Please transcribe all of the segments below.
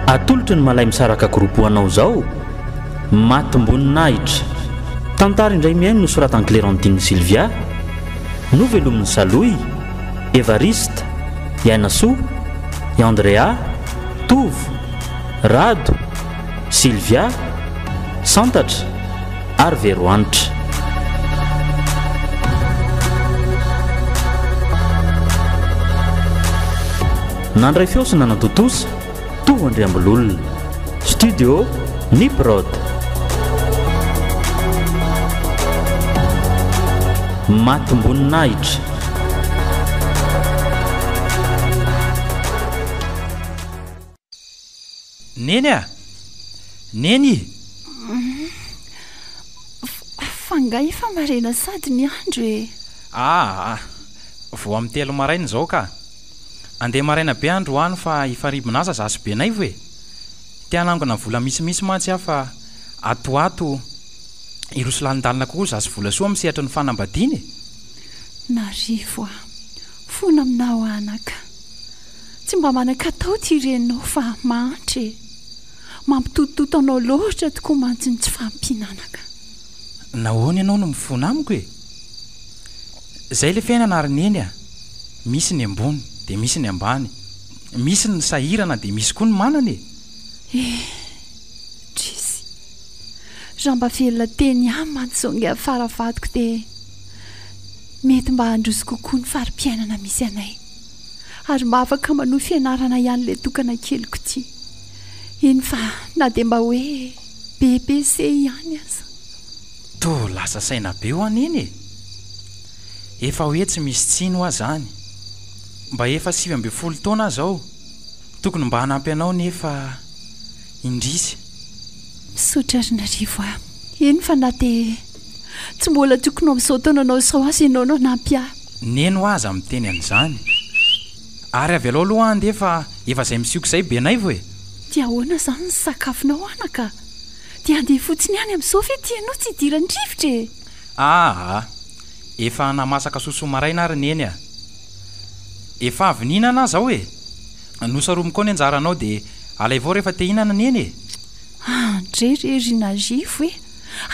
atolotry ny malay misaraka groupoanao zao matomboninahitra tantara indray miaino no soratany Clémentine Sylvia novelomin'ny Saloy Evariste Yanasoa Andrea Tovo Rado Sylvia Santatra ary Veroanitra. Nandray fiosina nantotosa Tovo Andriambololona studio Niprod matomboninahitra. Neny a neny fangay efa marena sady ny andro e. Vao amin'ny 3 maraina zao ka andeha maraina be andro hoany fa ifaribonasa zasy be nay hoe tianangona vola misimisy mantsy aho fa atoato irosolanindalina kokoa zasy vola soa misehatra ny fanambadiany narivo a fona aminao anaka tsy mba manakatao ty renao fa mahantry mampitototo anao loatra tokoa mantsy ny tsy fampinanaka. Nahoana ianao no mifona amiko e? Zay le fiainana ary neny a, misy ny ambony de misy ny ambany, misy ny sahirana de misy koa ny manana e. Trisy raha mba velona teny amin'ny mantsonga faravadiko de mety mba handroso kokoa ny farim-piainana misy anay ary mba afaka manohy fianarana ihany le tokana keliko ty. Iny fa na de mba hoe BBC ihany aza. To lasa saina be ho aneny e. Efa hoe tsy misy tsino aho zany. Mba efa 7 taona zao. Tokony mba hanampy anao nefa indrisy. Misotra ary narivo a. Iny fa na de tsy mbola tokony amin'izao taona anao sao azy ianao no nampy ahy. Neno aza miteny an'izany. Ary avy aloha aloha andeha fa efa izay misioko izay be nay vo e. Dia ahoana zany ny sakafonao anaka? Dia andeha fotsiny any amin'izao ve tianao tsy hidirany rivotra e? Efa namasaka sosoa maraina ary neny a. Efa avy nihinana zao e. Nosaromiko ny anjaranao de alay vao rehefa te hihinana neny e. Drerery narivo e.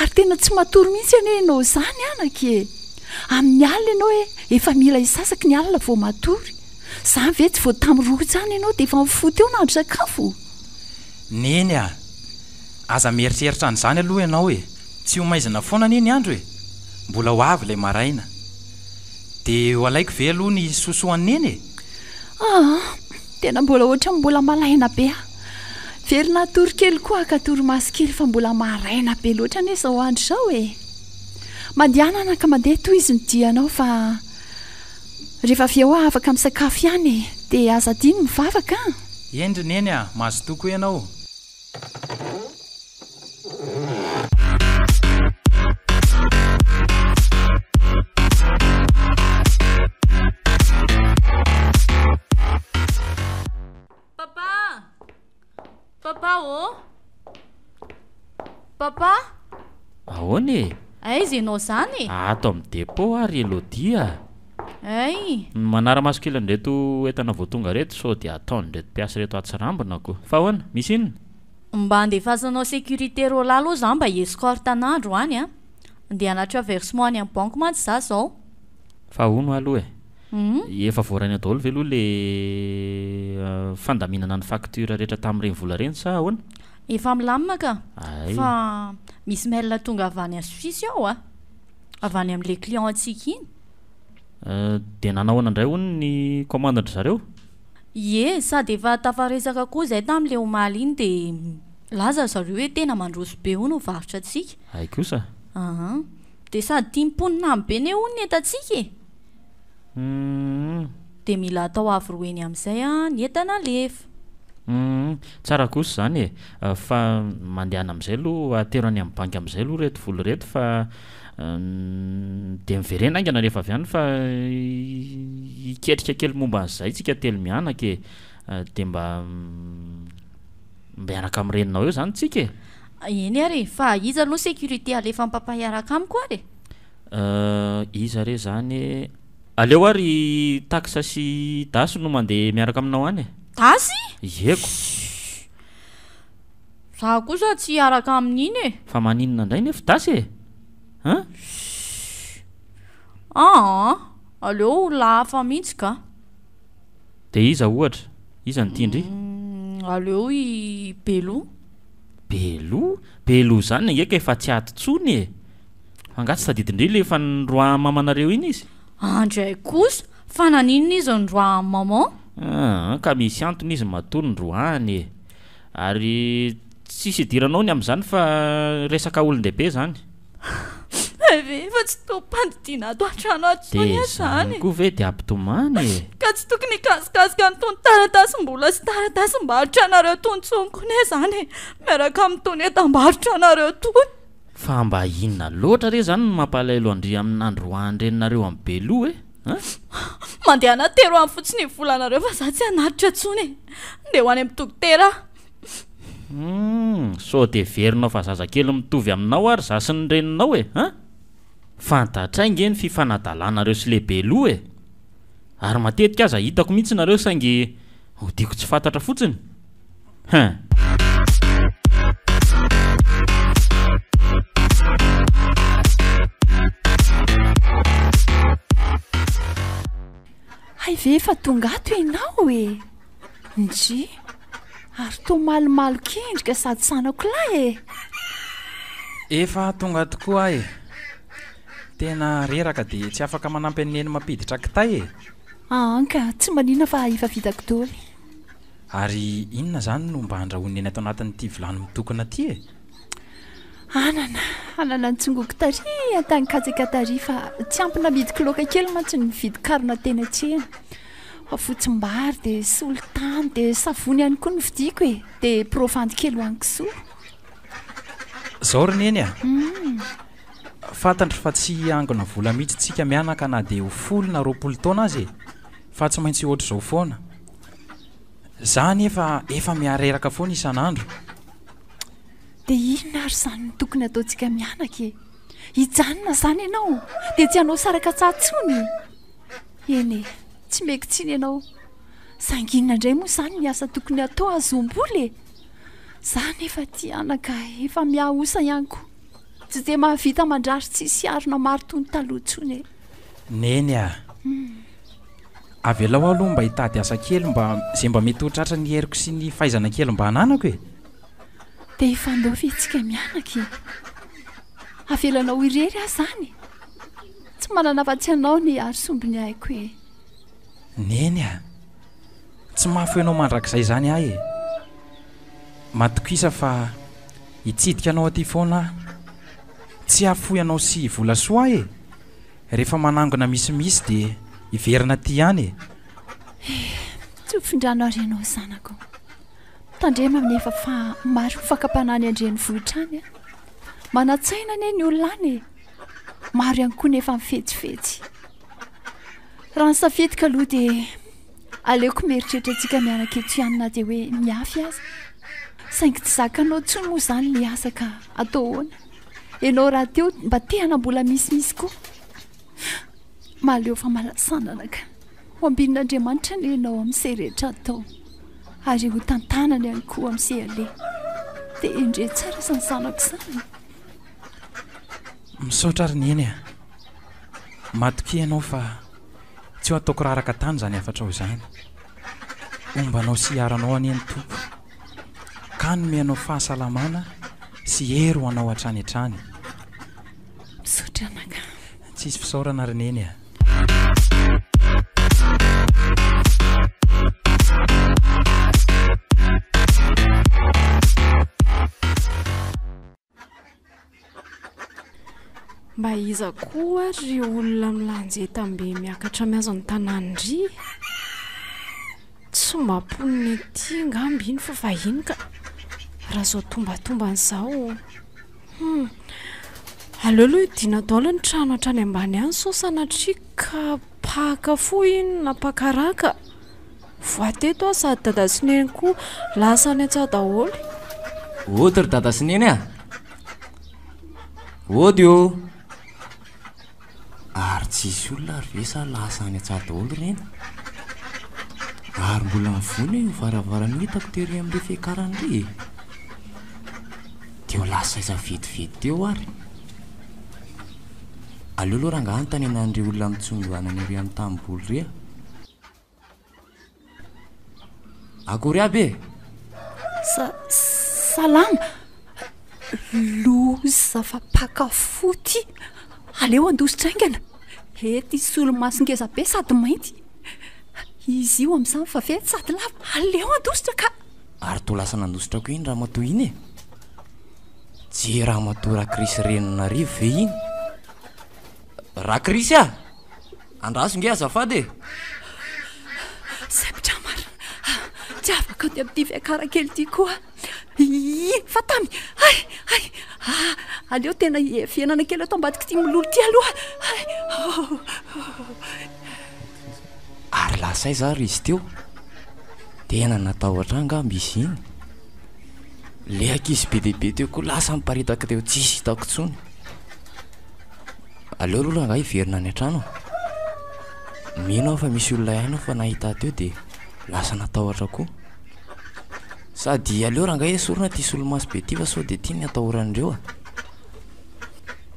Ary tena tsy matory mihitsy ianao zany anaka e. Amin'ny alina ianao e efa mila isasaka ny alina vao matory. Zany ve tsy vao tamroa zany ianao de efa mifoto eo nandro sakafo. Neny a. Aza mieritreritra an'izany aloha ianao e. Tsy ho maizina foana neny andro e. Mbola ho avy ilay maraina. De ho alaiko ve aloha ny sosoany neny e? Tena mbola ohatra mbola malaina be a. Velona torokely koa ka torimaso-kely fa mbola maraina be loatra ane zao andro zao e. Mandiana anaka mandeha toy izy nidianao fa rehefa avy eo afaka misakafo ihany e. De aza diny mivavaka a. Endry neny a, mazo toko ianao. Papa oh. Papa? Ahoana e? Aiza ianao zany? Ato amin'ny dépôt ary Elodie. Ay. Manara-maso kely an'ireto entana vao tonga reto sao dia ataony reto mpiasa reto atsirambina ko. Fa ahoana? Misy inona? Mba andefasanao sécurité rola aloha zany mba escorte an'andro any a. Andeha hanatitra versement any amin'ny banque mantsy za zao. Fa hono aloha e. Efa voarany daholo ve aloha le fandaminana ny facture rehetra tamin'ireny vola reny sa ahoana? Efa milamina ka. Ay. Fa misy mail tonga avy any Suisse ao a. Avy any amin'le client antsika iny. De nanahoana indray hono ny commande zareo? Ie, sady efa tafaresaka koa zay tamin'le omaly iny de laza zareo hoe tena mandroso be hono varotra atsika. Ay kosa. De sady timponina be ne hono ny entatsika e. De mila atao avy roeny amin'izay a ny entana lefa. Tsara kosa zany e. Fa mandehana amin'izay aloha atero any amin'ny banky amin'izay aloha reto vola reto fa de miverena aingana rehefa avy any fa iketrika kely momba an'izay tsika telo mianaka e. De mba miaraka amin'ny reninao eo zany tsika e. Eny ary fa iza aloha sécurité alefa mpampahiaraka amiko ary? Iza re zany aleo ary taxa sy dasy no mandeha miaraka aminao any e. Tasy? Ieko. Za kosa tsy hiaraka amin'iny e. Fa maninona indray nefa dasy e? Aleo lahafa mihitsy ka. De iza ohatra? Iza nytindry? Aleo i Belo. Belo zany ngeka efa tsy aty tsony e. Angatsy tadidindray le efa nroa mamanareo iny izy? Andray kosa fa naninona izy nroa maman? Ka misy antony izy matoa nroany e. Ary tsisy idiranao ny amin'izany fa resaka olon-dehibe zany. Fa tsy tompandidiana ato an-trano atsony zany. Koa ve de ampitomany e. Ka tsy tokony kasikasika nytony taratasym-bola sy taratasym-barotra anareo tony tsonkone zany miaraka amin'tony etam-barotra anareo tony. Fa mba inona loatra re zany no mampalaelo andry amin'androany reninareo amin'ny Belo e? Mandeha natero amin'ny fotsiny volanareo fa za tsy anatitra tsony. Nde ho any amin'ny dokotera. So de verinao fa zazakely mitovy aminao ary za sy ny reninao e? Fantatrainge ny fifanadalanareo sy le Belo e. Ary matetika aza hitako mihitsy nareo saingy hodiko tsy fantatra fotsiny. Hay ve fa tonga ato ianao e? Ndry ary to malomalo kendrika sady sanako lahy e. Efa tonga tokoa e. Tena reraka de tsy afaka manampy aneny mampiditra kitay e. Ka tsy manina fa efa vitako daholo. Ary inona zany no mba andrahoiny eny ato anatin'ity vilany mitokona ty e? Anana nitsongoko tary antany katsaka tary fa tsy ampina midiko loka kely mantsy ny vidy karona tena tsena. Fotsim-bary de solitany de savony ihany koa ny vidiko e. De profandy kely hoaniko soa. Zao ry neny a. Fantatra fa tsy angona vola mihitsy tsika mianaka na de ho 10 na 20 taona azy e. Fa tsy maintsy ohatra zao foana. Zany efa miareraka foana isan'andro. De inona ary zany tokony ataontsika mianaka e? Hijanona zany ianao de tsy anao saraka tsatsony. Eny tsy meko tsiny ianao. Sanginina indray moa zany ny asa tokony atao azomboly e. Zany efa ty anaka efa miahosa ihany koa. Tsy de mahavita mandrary tsisy arona maro tony taloha tsony e. Neny a. Avelao aloha mba hitady asa kely zay mba mety ho tratra ny heriko sy ny fahaizana kely mba hananako e. De ifandao fetsika mianaka e. Avelanao irery aho zany. Tsy manana afa-tsy anao ny ary sombiny haiko e. Neny a. Tsy mafy ianao mandrakizay zany ahy e. Matokisa fa hitsidika anao aty foana. Tsy afoy anao sy vola soa e. Rehefa manangona misimisy de iverina ty ihany e. Tsy hofindrano ary ianao zanako. Tandrema minefa fa maro fakapanahy andreny vohitrany a. Manatsaina ane ny olona any e. Maro ihany koa nefa mifetsifetsy. Raha ny safidyka aloha de aleoko mieritreritra antsika mianaka eto ihany na de hoe miafy aza. Saingy tsy zakanao tsony moa zany le asa ka atao hoana. Ianao raha teo mba te hanambola misimisy koa. Maleo fa malasanana ka. Ho ambin'Andriamanitra ny ianao amin'izay rehetra atao. Ary ho tantanany ihany koa amin'izay ale. De indre tsara sa ny zanako zany. Misaotra ary neny a. Matoky ianao fa tsy ho ataoko raraka tany zany afatra ho zany. Ombanao sy hiaranao any Tompo. Ka nome anao fahasalamana sy hery ho anao hatrany hatrany. Misaotra anaka. Tsisy fisaorana ary neny a. Mba iza koa ry olona milanje tambe miakatra miazo ny tanandry. Tsy mampony ety ngamby iny fa vahiny ka raha zao tombatomba an'izao. Aleo dina daola ny trano hatrany ambany any so sanatria ka paka fo iny na pakaraka. Voateto aho sady dada sy neny koa lasa ny atsa daholo. Ody ry dada sy neny a. Ody io. Ary tsisy olona ary ve sa lasa ny atsa daholo reny. Ary mbola mivony io varavarana hitako tery amin'le fiakarany ry. lasa iza vetivety teo ary aleo aloha raha ngahantany enandre olona mitsongoanany ry amin'ny tamboly rea akory aby e salama loza fa pakafoty aleo andosotraingana ety solomasongeza be sady mainty izy io amin'izany fa vety sady lava aleo andositra ka ary to lasa nandositra ko iny raha matoa iny e tsy raha matoa raha krisy renina rivo ve iny raha krisy a andraso nge azafady e sepitra marina tsy afaka ty amin'ity fiakarakely ty koa fa tamy aleo tena fiainana kely atao ambadika ty milolo ty aloha ary lasa iza ry izy teo tena natahotra anga misy iny le ankizy be dehibe teo koa lasa miparitaka teo tsisy hitako tsony aleo aloha nga hiverina any an-trano mino aho fa misy olona ihany fa nahita teo de lasa natahotra koa sady aleo raha nga esorina ty solomaso be ty fa sao de ty ny atahorandreo a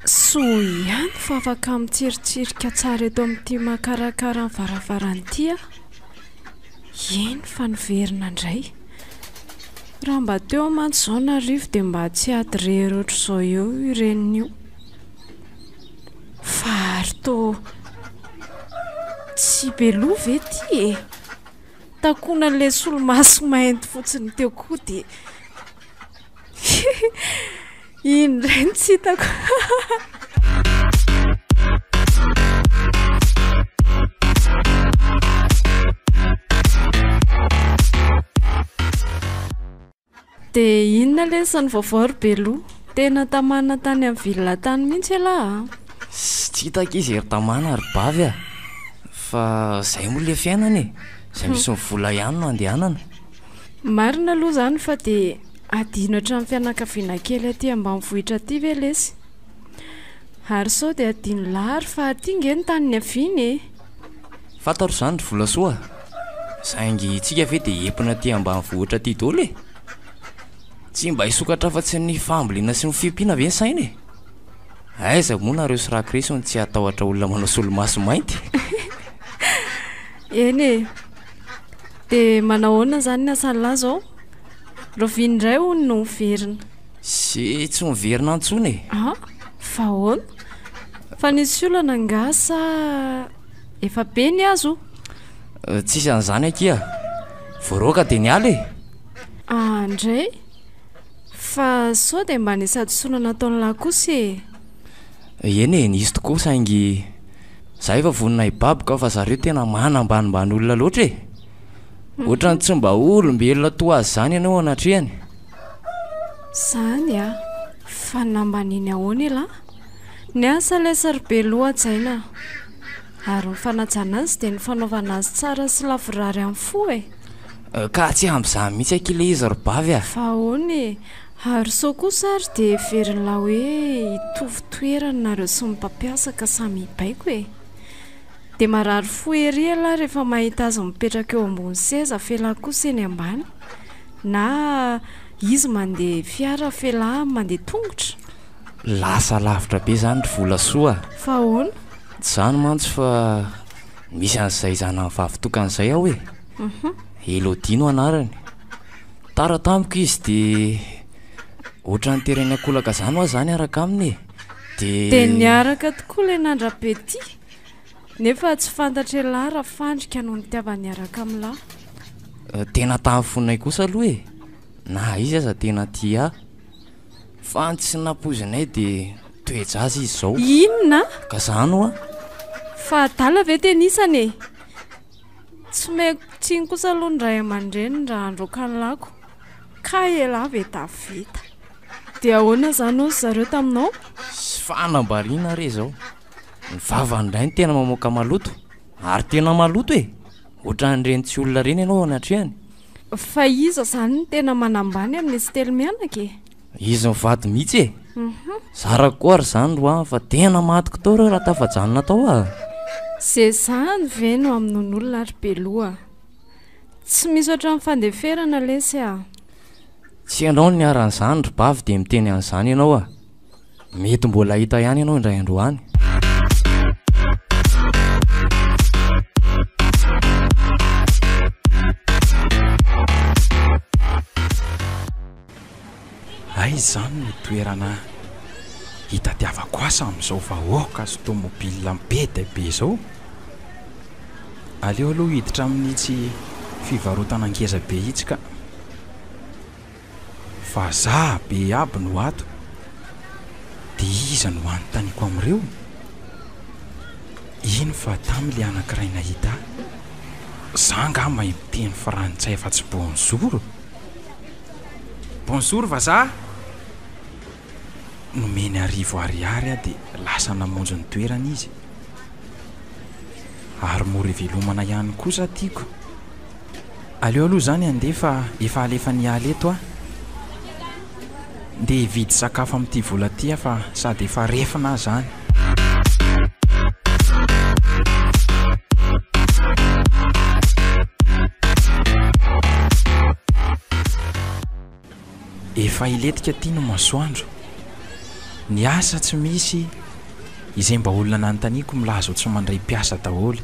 so ihany fa afaka mitseritrerika tsara eto amin'ity makarakara ny varavaran'ity a eny fa niverina indray raha mba teo amantsy zao narivo de mba tsy ady rery oatra zao eo iren'io fa ary to tsy beloha ve ty e takona le solomaso mainty fotsiny teo koa de iny reny tsy hitako de inona lesany vaovao ry beloha tena tamana tany amin'ny vilona tany mihitsy elaha tsy hitaka izy ery tamana ary bavy a fa zay moa le fiainana e zay misy mivola ihany no andehanana marina aloha zany fa de adino hatramin'ny fianakaviana kely aty ambanivohitra aty ve lesy ary sao de adino lahary fa aty nge ny tany ny aviny e fantaro zany ry vola soa saingy tsika ve de empina aty ambanivohitra aty daholo e tsy mba hisokatra fa tsy ny fambolena sy ny fiompiana ve ny saina e aiza moa nareo sy raha krisy ny tsy atahotra olona manao solomaso mainty eny e de manahoana zany ny asan'lahy zao rovindray hony no miverina sy tsy miverina antsony e fa hoana fa nisy olana ngasa efa be ny azo tsisy an'izany akia voaroaka de ny ala e andray fa sao de mba nisady sona nataon'ny lahy kosa e eny e nisy tokoa saingy za efa vonina hibaboka fa zareo tena manambanimbany olona loatra e ohatrany tsy mba olombelona toa azy zany ianao anatrehany zany a fa nambaniny ahoana e lahy ny asa lesa ry beloha atsaina ary mifanajana azy de ny fanaovana azy tsara sy lavorary amin'ny fo e ka tsy amin'izany mihitsy akile izy ry bavy a fa ahoana e ary sao kosa ary de verina hoe hitovy toerana nareo sy mipampiasa ka samy hibaiko e de marary fo ery ala rehefa mahita azy mipetraka eo ambony seza fela kosa eny ambany na izy mandeha fiara fela mandeha tongotra lasa lavitra be zany ry vola soa fa ahoana zany mantsy fa misy an'izay zana ny vavitokan'izay aho e Elodino anarany tara tamiko izy de ohatrany terany akolaka zany oa zany araka aminy de niaraka tokoa le nandrabe ty nefa tsy fantatra lahy raha fandrika no nitiavany araka amin'lahy tena tamy fonay kosa aloha e na izy aza tena ty a fa tsy napozinay de toejazy izy zao inona ka zany oa fa adala ve tenisany e tsy maiko tsiny kosa aloha ny ray aman-dreny raha androka ny lako ka elahy ve tavita de ahoana zany ozy zareo taminao sy fanambariana re zao ny vavandray ny tena mamoaka maloto ary tena maloto e ohatran'ireny tsy olona reny ianao anatrehany fa iza zany ny tena manambany amin'ny stely mianaka e izy mivady mihitsy e zara koa ary zany ro a fa tena matiko tao reo raha tafajanona tao a zay zany ve no amin'n'olona ary beloha tsy misy ohatran'ny fandeferana lesy a tsy ianao ny aran'izany ry bavy dia miteny an'izany ianao a mety mbola hita ihany ianao indray androany ay izany no toerana hitadiavako asa amin'izao vahoaka sy tômôbilina be daibe izao aleo aloha hiditra amin'n'itsy fivarotana angeza be itsika fa za be aby no ato dia iza no anontaniako amin'ireo iny fa tamile anankiray nahita za nga mahay miteny frantsay fa tsy bonjour bonjour vazaha nomeny arivo ariary a dia lasa namonjy ny toerana izy ary mora velomana ihany kosa tiako aleo aloha zany andefa efa alefa nialy eto a dia hividy sakafo amin'ity vola ty a fa sady efa refina zany efa iletika ty no masoandro ny asa tsy misy izay mba olona nanontaniako milaza tsy mandray mpiasa daholo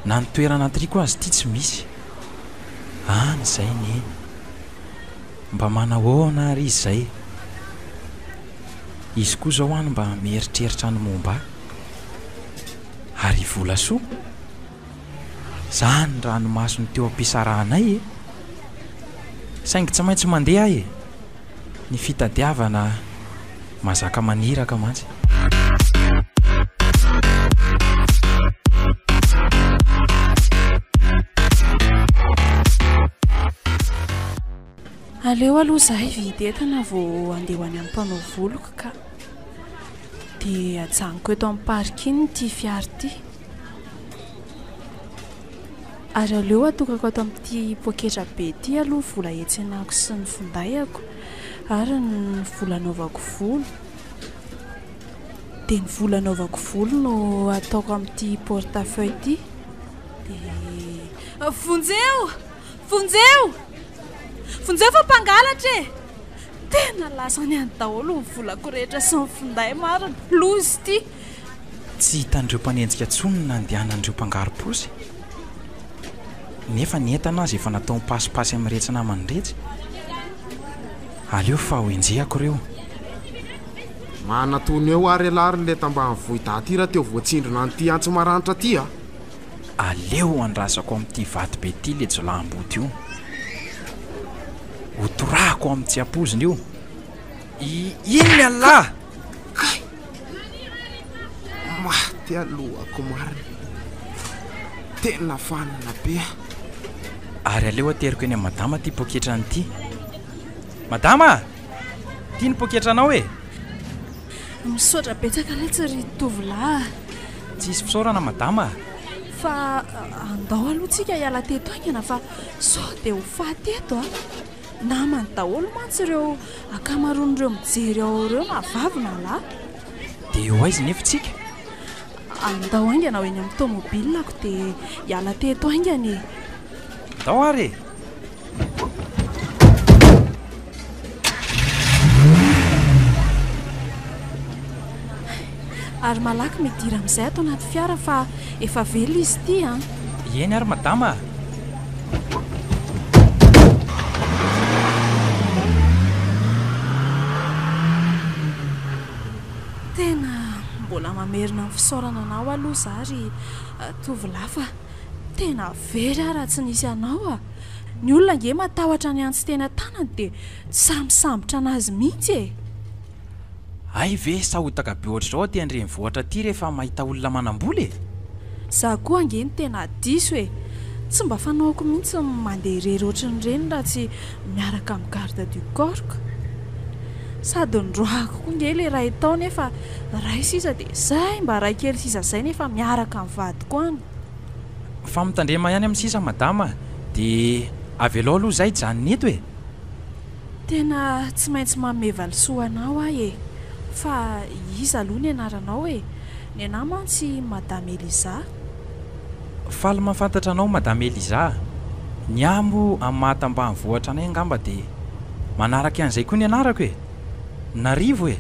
na ny toerana antriko azy ity tsy misy any izay ny mba manahoana ary izy zay izy koa zao any mba mieritreritra ny momba ary vola soa zany ranomasony teo ampisarahanay e saingy tsy maintsy mandeha e ny fitadiavana mazaka maniraka mantsy aleo aloha zahay videtana vao andeha ho any amin'ny mpanao voloka ka dia ajaniko eto amin'ny parking ity fiary ity ary aleo atokako ato amin'ity poketra be ity aloha vola etsenako sy ny fondayako ary ny volanaovako volo dia ny volanaovako volo no ataoko amin'ity portefeuille ity dia vonjeo fa mpangalatra e tena lasa ny any daholo ny volako rehetra sy ny finday marina lozy ity tsy hitandreo mpanenjika tsony na andehanandreo mpangarom-posy nefa nientana azy efa natao mipasipasy amin'ny retsina aman'iretsy aleo fa ho enjehako ireo manatony eo ary alary le tambany vohitaty raha teo voatsindrona an'ity antso maranitra ty a aleo andrasako amin'ity vaty be ty le jolahambody io hotorahako amin'ny tsy ampoziny io iny alahy kay maty alohako marina tena fanana be ary aleo ateriko eny amin'ny madama ty poketra n'ity madama tia ny poketranao e misaotra betsaka ilay tsy ry tovolahy tsy isy fisaorana madama fa andao aloha tsika hiala teto aingana fa sao dia ho faty eto a namany daholo mantsy ireo akamaroan'ireo mijery ao ireo na vavy na lahy dia eo aizy nefa tsika andao aingana ho eny amin'ny tômôbilako dia hiala teto aingana e andao ary ary malaky midira amin'izay ato anaty fiara fa efa velo izy ity a eny ary madama tena mbola mamerina amin'ny fisaorana anao aloha zary tovolahy fa tena very a raha tsy nisy anao a ny olona nge matahotra ny antsy tena tanany dia samisambotra anazy mihitsy e ay ve sahotaka be ohatrao ty andreny vohatra ty rehefa mahita olona manamboly e za koa angeny tena diso e tsy mba fanaoko mihitsy mandeha irery ohatrany reny raha tsy miaraka amin'ny garde du corps sady ndroako koa nge le raha tao nefa ray sisa dia zay mba ray kely sisa zay nefa miaraka amin'ny vadiko any fa mitandrema ihany amin'ny sisa madama dia avelao aloha zay janony eto e tena tsy maintsy mamevalisoanao ahy e fa iza aloha ny anaranao e ny anahy mantsy madame Eliza faly mahafantatra anao madame Eliza ny ambo amin'ny mahatambany vohatra anay angamba dia manaraka an'izay koa ny anarako e narivo e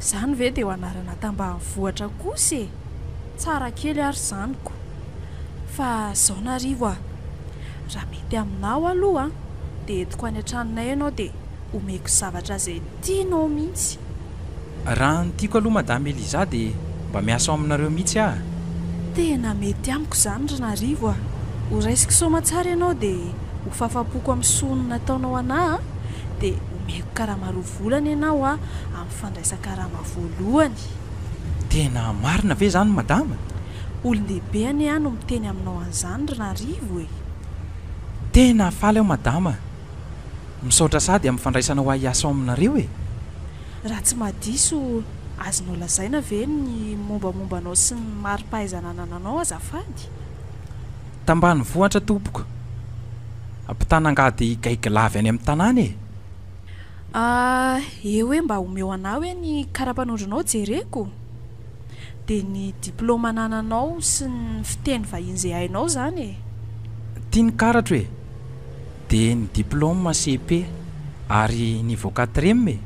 izany ve dia ho anarana tambany vohatra kosa e tsara kely ary zaniko fa zao narivo a raha mety aminao aloha dia entiko any an-tranonay ianao dia omeko zavatra izay tianao mihitsy raha ny tiako aloha madame Eliza dia mba miasa ao aminareo mihitsy aho tena mety amiko izany ry narivo a ho raisiko somatsara ianao dia ho fafapoko amin'ny sonona nataonao anahy dia omeko karama roa volana ianao a amin'ny fandraisan-karama voalohany tena marina ve zany madama olon-dehibe ane a no miteny aminao an'izany ry narivo e tena faly aho madama misaotra sady amin'ny fandraisanao ahy hiasa ao aminareo e raha tsy mahadiso azonao lazaina ve ny mombamombanao sy ny mari-pahaizana nananao azafady tambany vohatra tompoko ampitanangady gaigilavy any amin'ny tanàna e hoe mba omeo anao hoe ny kara-panondronao jereko dia ny diplôma nananao sy ny fiteny vahiny izay hainao zany e tia ny karatra hoe dia ny diplôma CP ary ny vokatrem e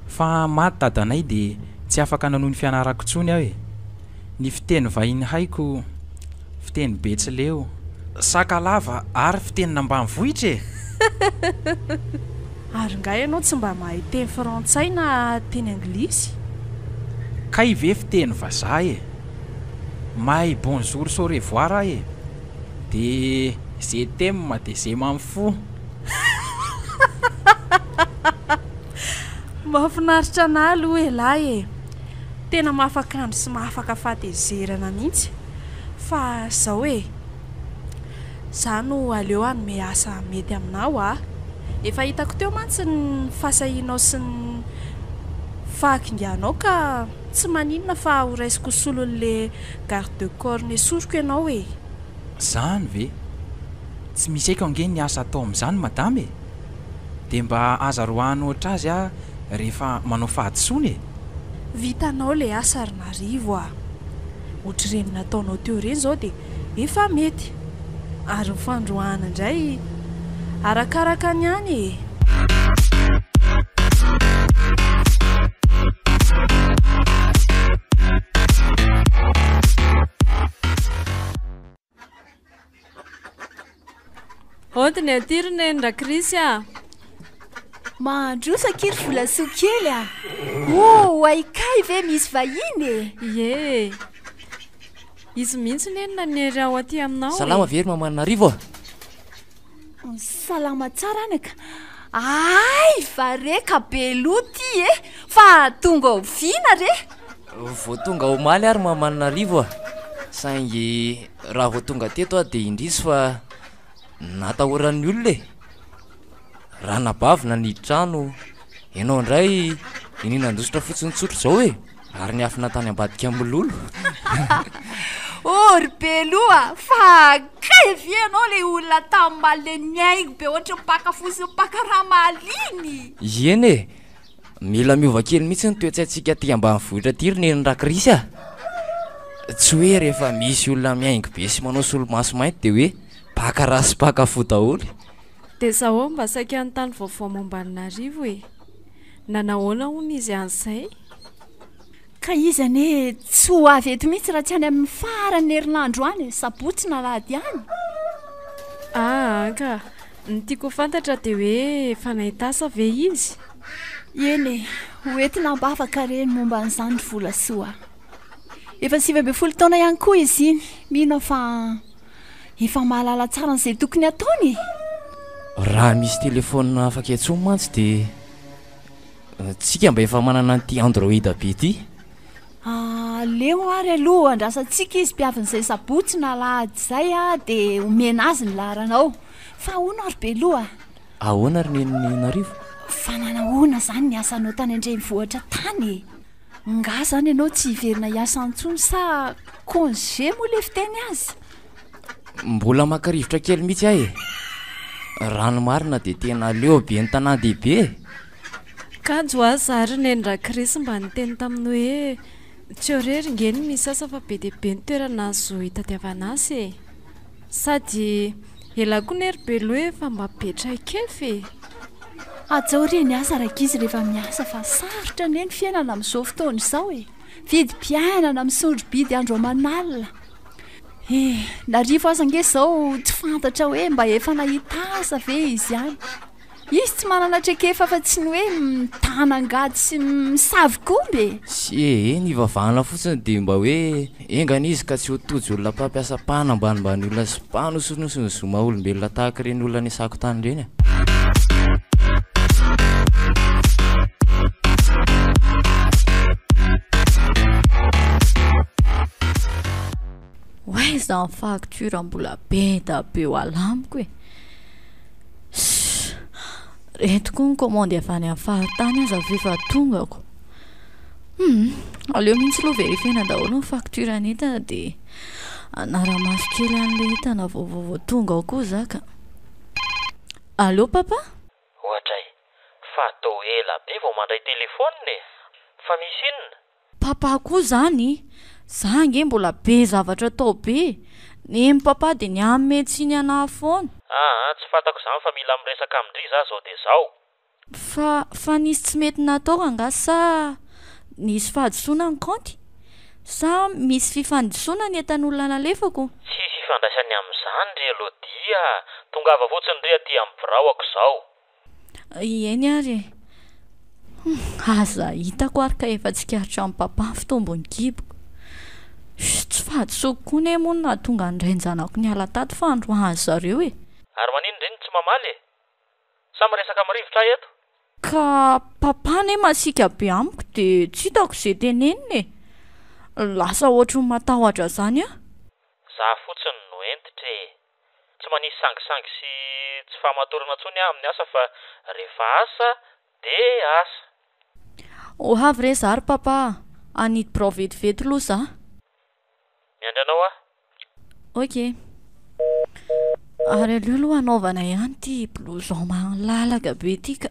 fa maty dadanay dia tsy afaka nanoho ny fianarako ntsony aho e ny fiteny vahiny haiko fiteny betsileo sakalava ary fiteny nambanivohitra e ary nga ianao tsy mba mahay teny frantsay na teny anglisy kay ve fiteny vazaha e mahay bonjour sau revoir aho e dia zay tema dia zay mamifo mahafinaritra anahy aloha e lahy e tena mahafakandro sy mahafaka fahatezerana mihitsy fa zao e za no aleo any miasa mety aminao a efa hitako teo mantsy ny fahasahianao sy ny fahakinganao ka tsy maninona fa ho raisiko solon'le garde de corps ny soroko ianao e zany ve tsy misy aiko ange ny asa atao amin'izany madama e dia mba azaroahana ohatra azy a rehefa manao fahadisoana e vitanao le asa ry narivo a ohatr'ireny nataonao teo ireny zao dia efa mety ary nyfandroahana indray arakaraka ny any e ontiny atirina endra krisy a mandrosakiry volasoa kely a o aikay ve misy vahiny ye izy mihitsy ny enina nery ao aty aminao salama very mamanarivo salama tsara anaka ay vareka beloa ty e fa tonga ao vina re vo tonga omaly ary mamanarivo a saingy raha vo tonga teto a dia indrisy fa natahoran'ny olona e raha nabavina ny trano ianao indray ininandositra fotsiny-tsotro zao e ary ny afina tany ambadika amin'ololo ory beloa fa kayvy anao le olona tamin'maly le niaingo be ohatra mipaka fosy mipaka raha maliny eny e mila miova kely mihitsy ny toetsaintsika ty ambanivohitra ty ry neny rakrisy a tsy hoe rehefa misy olona miaingo be sy manao solomaso mainty dia hoe paka raha sy paka fo daholo dia zaho mba saika ny tany vaovao mombaninarivo e nanahoana hony izy an'izay ka izy ane tsy ho avy eto mihitsy raha tsy any amin'ny farany herinandro any sabotsy na lahady any ka ny tiako fantatra dia hoe fanahitasa ve izy eny hoentina mba afaka reny momba n'izany ry volasoa efa 7 taona ihany koa izy iny mino fa efa mahalala tsara n'izay tokony ataony raha misy telefona afaka antsony mantsy dia tsika mba efa manana an'ity android be ty leo ary aloha andrasantsika izy mpiavin'izay sabotsy na lahady izay a dia omena azy ny laharanao fa ahoana ary be loha ahoana ry neniny narivo fa nanahoana zany ny asanao tany andrenivohitra tany nga zany ianao tsy hiverina hiasa antsony sa congé moa le fiteny azy mbola makarivotra kely mihitsy ahy e rano marina dia tena leo be ny tanàn-dehibe kajo azy zary neny rakrisy mba niteny taminy hoe tsy eo rery ngeny misy asa fa be dia be ny toerana azo hitadiavana azy e sady ela koa nerybelo hoe fa mba petraikefe ajao reny asa raka izy rehefa miasa fa sarotra neny fiainana amin'izao fotoana izao e vidy mpiainana misondro bidy andro amanalina narivo azange zao tsy fantatra hoe mba efa nahita asa ve izy ihany izy tsy manana trekefa fa tsy ny hoe mitanangady sy misavykomby sy ny vavahana fotsiny dia mba hoe engana izy ka tsy hotojo olona mpampiasa pana ambanimbany olona sy mpanosonosony zoma olombelona tahaka ireny olona ny sako tany ireny oe zany facture mbola be da be ho alamiko e reto koa ny commande avy any amin'ny fahatany aza vefa tongako aleo mihitsy aloha verifiena daholo ny facture an'entana dia anara-maso kely an'le entana vaovao tonga ao koa zaka allo papa ohatray fa atao ela be vao mandray telefônina e fa misy inona papa koa zany za nge mbola be zavatra atao be ny papa dia ny ametsiny ana foana tsy fantako izany fa mila miresaka amindry za zao dia zao fa nisy tsy mety natao anga sa nisy fahadisoana ny kanty sa misy fifandisona ny entan'olona nalefako tsy fifandraisany amin'izany ry alodia tongava fotsiny ry aty amin'ny biraoako zao eny ary aza hitako ary ka efa tsy karitra amin'ny papa fitombony giboko tsy fahadisoko koa ny monina tonga ndrainjanako ny ala tato fa androahazy zareo e ary manino reny tsy mamaly e samy resaka amirivotra eto ka papa ne masika be amiko dia tsy hitako izay teneniny e lasa ohatry ny matahotra zany a za fotsiny no entitra e tsy manisy sangisangy sy tsy fahamatorana ntsony amin'ny asa fa rehefa asa dia asa ho avy re zary papa anity birao vetivety loha za miandranao a ok ary aleo aloha anaovana ihany ty blouson malalaka be ty ka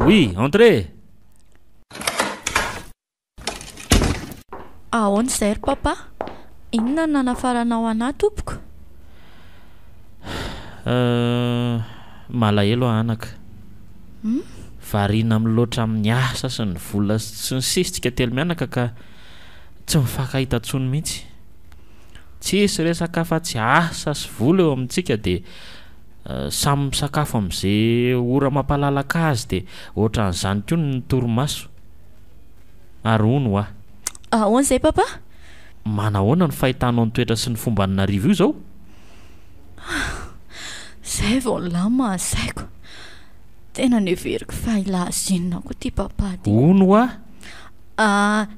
oui entrez ahoana zay ry papa inona no nanafaranao anahy tompoko malahelo anaka variana miloatra amin'ny asa sy ny vola sy ny sisitsika telo mianaka ka tsy mifankahita ntsony mihitsy tsisy resaka fa tsy asa sy vola eo amintsika dia samy misakafo amin'izay ora mampalalaka azy dia ohatran'izany koa ny torimaso ary ono ah ahoana zay papa manahoana ny fahitanao ny toetra sy ny fomba ninarivo io zao zay vao lama asaiko tena neveriko fa ilazinona koa ty papa ty ono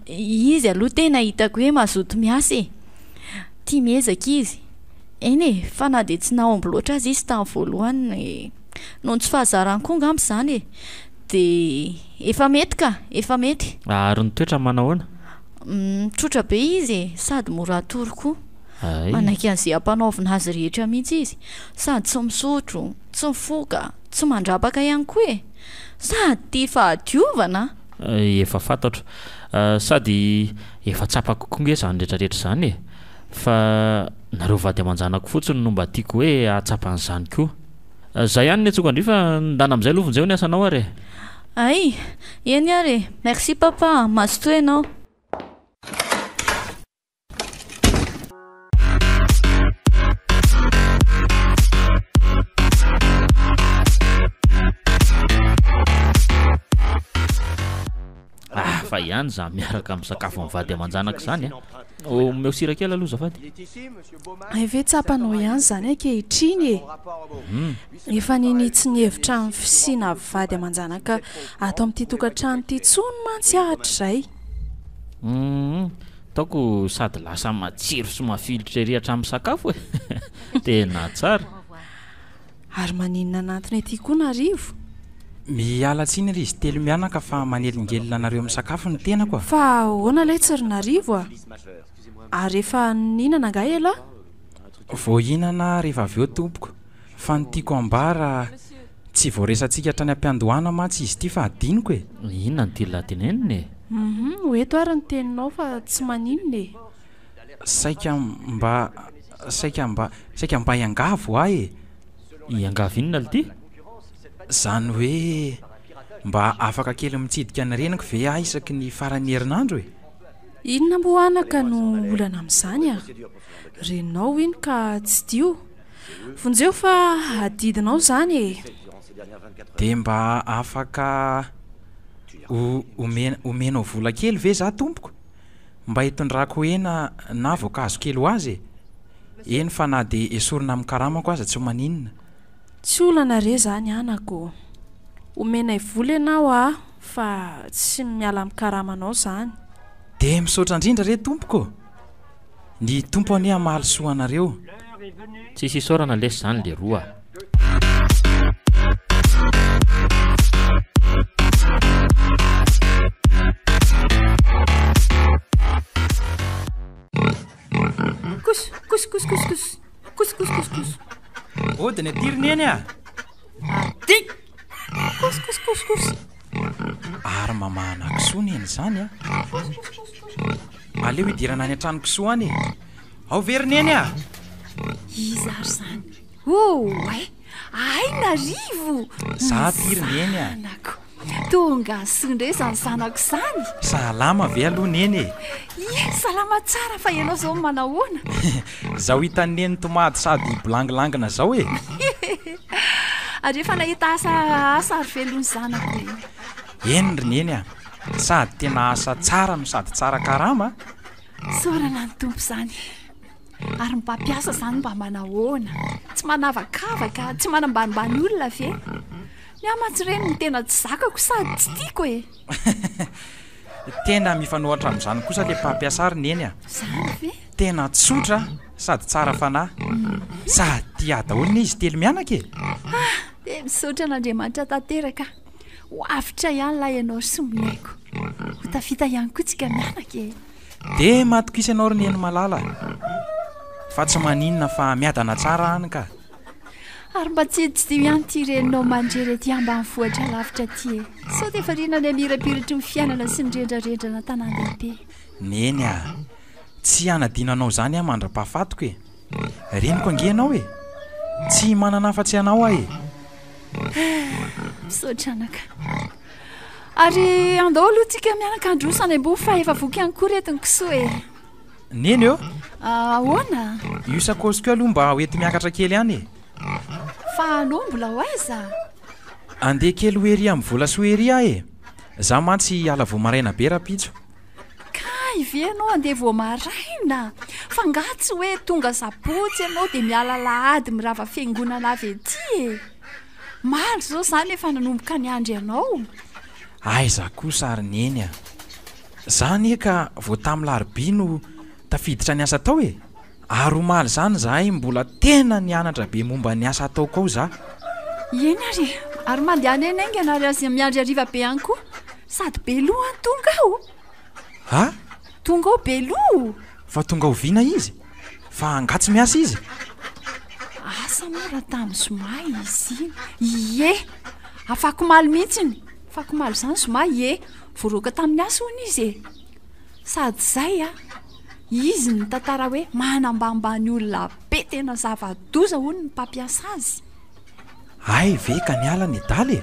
izy aloha tena hitako hoe mazoto miasa e tia miezaka izy eny e fa na dia tsy naomby loatra azy izy tamin'ny voalohany noho tsy fahazarany koa ngamy izany e dia efa mety ka efa mety ary ny toetra manahoana tsotra be izy e sady mora atory koa manaiky an'izay ampanaovina azy rehetra mihitsy izy sady tsy misotro tsy mifoka tsy mandrapaka ihany koa e sady tia fahadiovana efa fantatro sady efa tsapako koa nge zany rehetrarehetra izany e fa nareo vady aman-janako fotsiny no mba tiako hoe atsapan'izany koa zay ihany ny atsoka andry fa ndana amin'izay lovin'izay ny asanao ary ay eny ary merci papa mazoto ianao fa ihany za miaraka amin'ny sakafo mivady aman-janaka izany a meo sira kely aloha zafady eve tsapanao ihany zany ankehitriny e efa ninitsy ny hevitra amin'ny fisiana vady aman-janaka ato amin'ity tokantrano ity tsony mantsy ahatra izay taoko sady lasa matsiro sy mafilitra erihatra amin'ny sakafo e tena tsara ary maninona anatiny aty koa narivo miala tsiny ry izy telo mianaka fa manelingelina anareo amin'ny sakafo ny tena koa fa hoana ilay tsy ry narivo ary efa ninana angay ela voahinana rehefa avy eo tompoko fa ny tiako ambara tsy voaresantsika hatrany ampiandohana matsy izy ity fa adiniko e. Inona ny tilateneniny e? Hoeto ary ny teninao fa tsy maninona e. Saika mba iangavo ahy e. Iangavo inona l ty? Zany hoe mba afaka kely mitsidika ny reniko ve ahy isaky ny farany herinandro e. Inona mbo anaka no olana amin'izany a? Reninao iny ka tsy dio. Vonjeo fa adidinao zany e. De mba afaka omenao vola kely ve za tompoko? Mba hitondrako hena na voankazo kely ho azy e. Eny fa na de esorina amin'ny karamako aza tsy maninona. Tsy olana re zany anako. Omenay vola ianao a, fa tsy miala amin'ny karamanao zany. De misaotra indrindra re tompoko. Ny tompo anie amaly soa anareo. Tsisy isaorana lesy zany le roa. Kus. Odiny atiriny eny a. Kus. Ary mamana kisoa eny zany a. Aleo hidirana any an-trano kisoa any e. Ao veriny eny a. Izy ary zany. Aina rivo. Za tiriny eny a. Tonga sondresany zanako zany. Salama ve aloha eny e. Salama tsara fa ianao zao manahoana? Zao hitan'ny eny tomady sady blangilangina zao e. Ary efa nahita asa ary velony zanako eny. Eny ry eny a. Sady tena asa tsara no sady tsara karama. Saorana ny tompo zany. Ary mpampiasa zany mba manahoana? Tsy manavakavaka, tsy manambanimbany olona ve? Ny amatsy reny ny tena tsy zakako sady tsy tiako e. Tena mifanohatra amin'izany kosa le mpampiasa ry eny a. Zany ve? Tena tsotra sady tsara fanahy. Sady adaholony izy telo mianaka e. De misaotra n'Andriamanitra tanteraka. Hoavitra ihany lahy ianao sy minaiko. Ho tafita ihany koa tsika mianaka e. De matokisa ianao ry eny malala. Fa tsy maninona fa miadana tsara any ka. Ary mba tsy dio ihany ty reninao mandrery ety ambany vohitra lavitra ty e. Sao dia efa rina ny amirapiritry ny fiainana sy ny rendrarendrana tanàn-dehibe. Neny a. Tsy anadinanao zany a mandra-pahafatoko e. Reniko angenao e. Tsy manana afa-tsy anao ahy e. Misaotra anaka. Ary andao aloha tsika mianaka androsana ambony fa efa voky ihany koa retiny kisoa e. Neny eo? Ahoana? Io sakosiko aloha mba hoety miakatra kely ihany e. Fa anao mbola ho aiza? Andeha kely ho ery amin'ny vola soery ahy e. Za mantsy ala vao maraina be rapitso. Ka ive anao andeha vao maraina? Fa ngatsy hoe tonga sabotsy ianao dia miala lahady mirava fiangonana avy ety e. Maly zao zany efa nanomboka ny andro ianao. Aiza kosa ary neny a. Zany eka vao tamin'ny larobia no tafiditra ny asa tao e. Ary omaly zany zahay mbola tena nianatra be momba ny asa ataoko ao za. Eny ary mandeha eny aingana ary azy miandry hariva be ihany koa. Sady be loha any tonga ao. Ha? Tonga ao be loha. Fa tonga ho viana izy. Fa angatsy miasa izy. Asa mora tamin'ny zoma izy iny. Ie, afako maly mihitsiny. Afako maly zany zoma ie. Voaroaka tamin'ny asa hono izy e. Sady zay a. Izy ny tantara hoe manambambany olona be tena zava-doza hono ny mpampiasa azy. Ay ve ka niala ny daly e.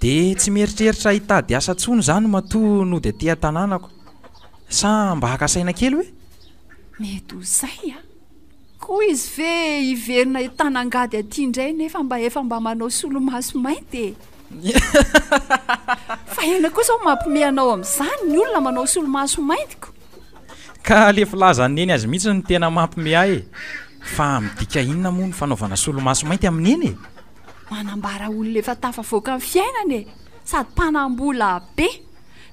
De tsy mieritreritra hitady asa tsony zany matoa no de tia tanànako. Sa mba haka saina kely hoe? Mety ho zay a. Koa izy ve hiverina hitanangady aty indray nefa mba manao solomaso mainty e. Fa ena kosa mampimeanao amin'izany ny olona manao solomaso maintiko. Ka le filaza neny azy mihitsy ny tena mampime ahy e. Fa midika inona moa ny fanaovana solomaso mainty amin'eny e. Manambara olona efa tafavoaka amin'ny fiainana e. Sady mpanambola be.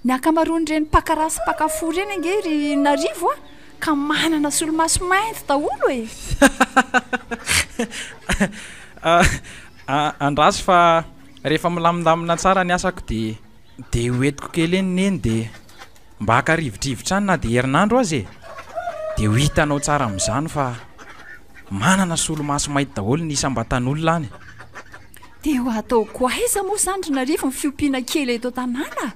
Ny akamaroany reny mpakarasy mpakafo reny angery narivo a. Ka manana solomaso mainty daholo e. Andrasy fa rehefa milamindamina tsara ny asako de hoentiko kely eny neny de mba hakarivitrivitra any na de herinandro azy e. De ho hitanao tsara amin'izany fa manana solomaso mainty daholo ny isambatan'olona any. dia ho ataoko aiza moa Sandrinarivo ny fiompiana kely eto tanàna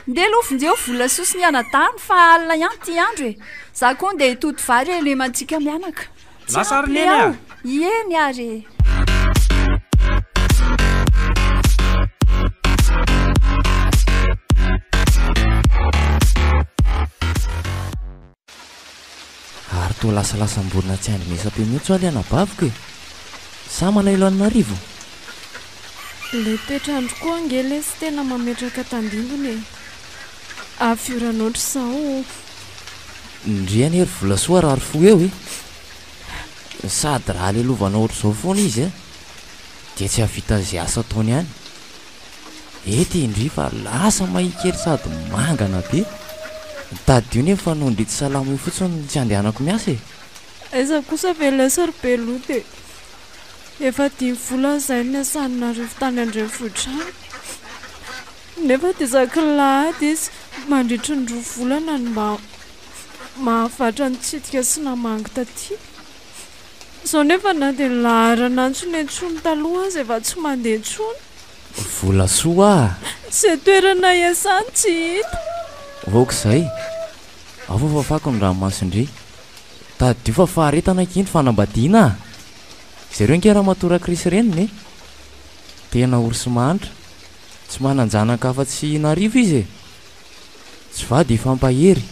ndeha lofonjeo vola sosy ny anatany fa alina ihany ty andro e za koa ndeha hitody vary elemantsika mianaka lasa ary leny a eny ary ary toa lasalasam-borona tsy andry mesa-pe mihitsy aly anabaviko e sa malailo Anarivo le toetrandro koa angely sy tena mametraka tandingony e afioran'oatra sao ndriany ery vola soa rary fo eo e sady raha le lovana ohatr' izao foana izy e dia tsy havita zay asa ataony ihany ety indri fa lasa mahikery sady mangana be tady io nefa nondrity salamo io fotsiny tsy andehanako miasa e aiza kosa velesary be loty efa 10 vola zay ny Asanarivo tany Andrenivohitrano nefa dia zakilahady izy mandritry ny 2 volana ny mba mahafatra ny tsitika sy namangy taty zao nefa na dia laharanantso ny antsony taloha azy efa tsy mandeha ntsony vola soa zay toerana iasany tsy hita vaoko izay avo fafako ny ranomasindry tady io fa faharetana kiny fanambadiana zareo nke raha matoraka risy reniny tena orsy manitra tsy mananjanaka afa-tsy narivo izy e tsy vady ifampahery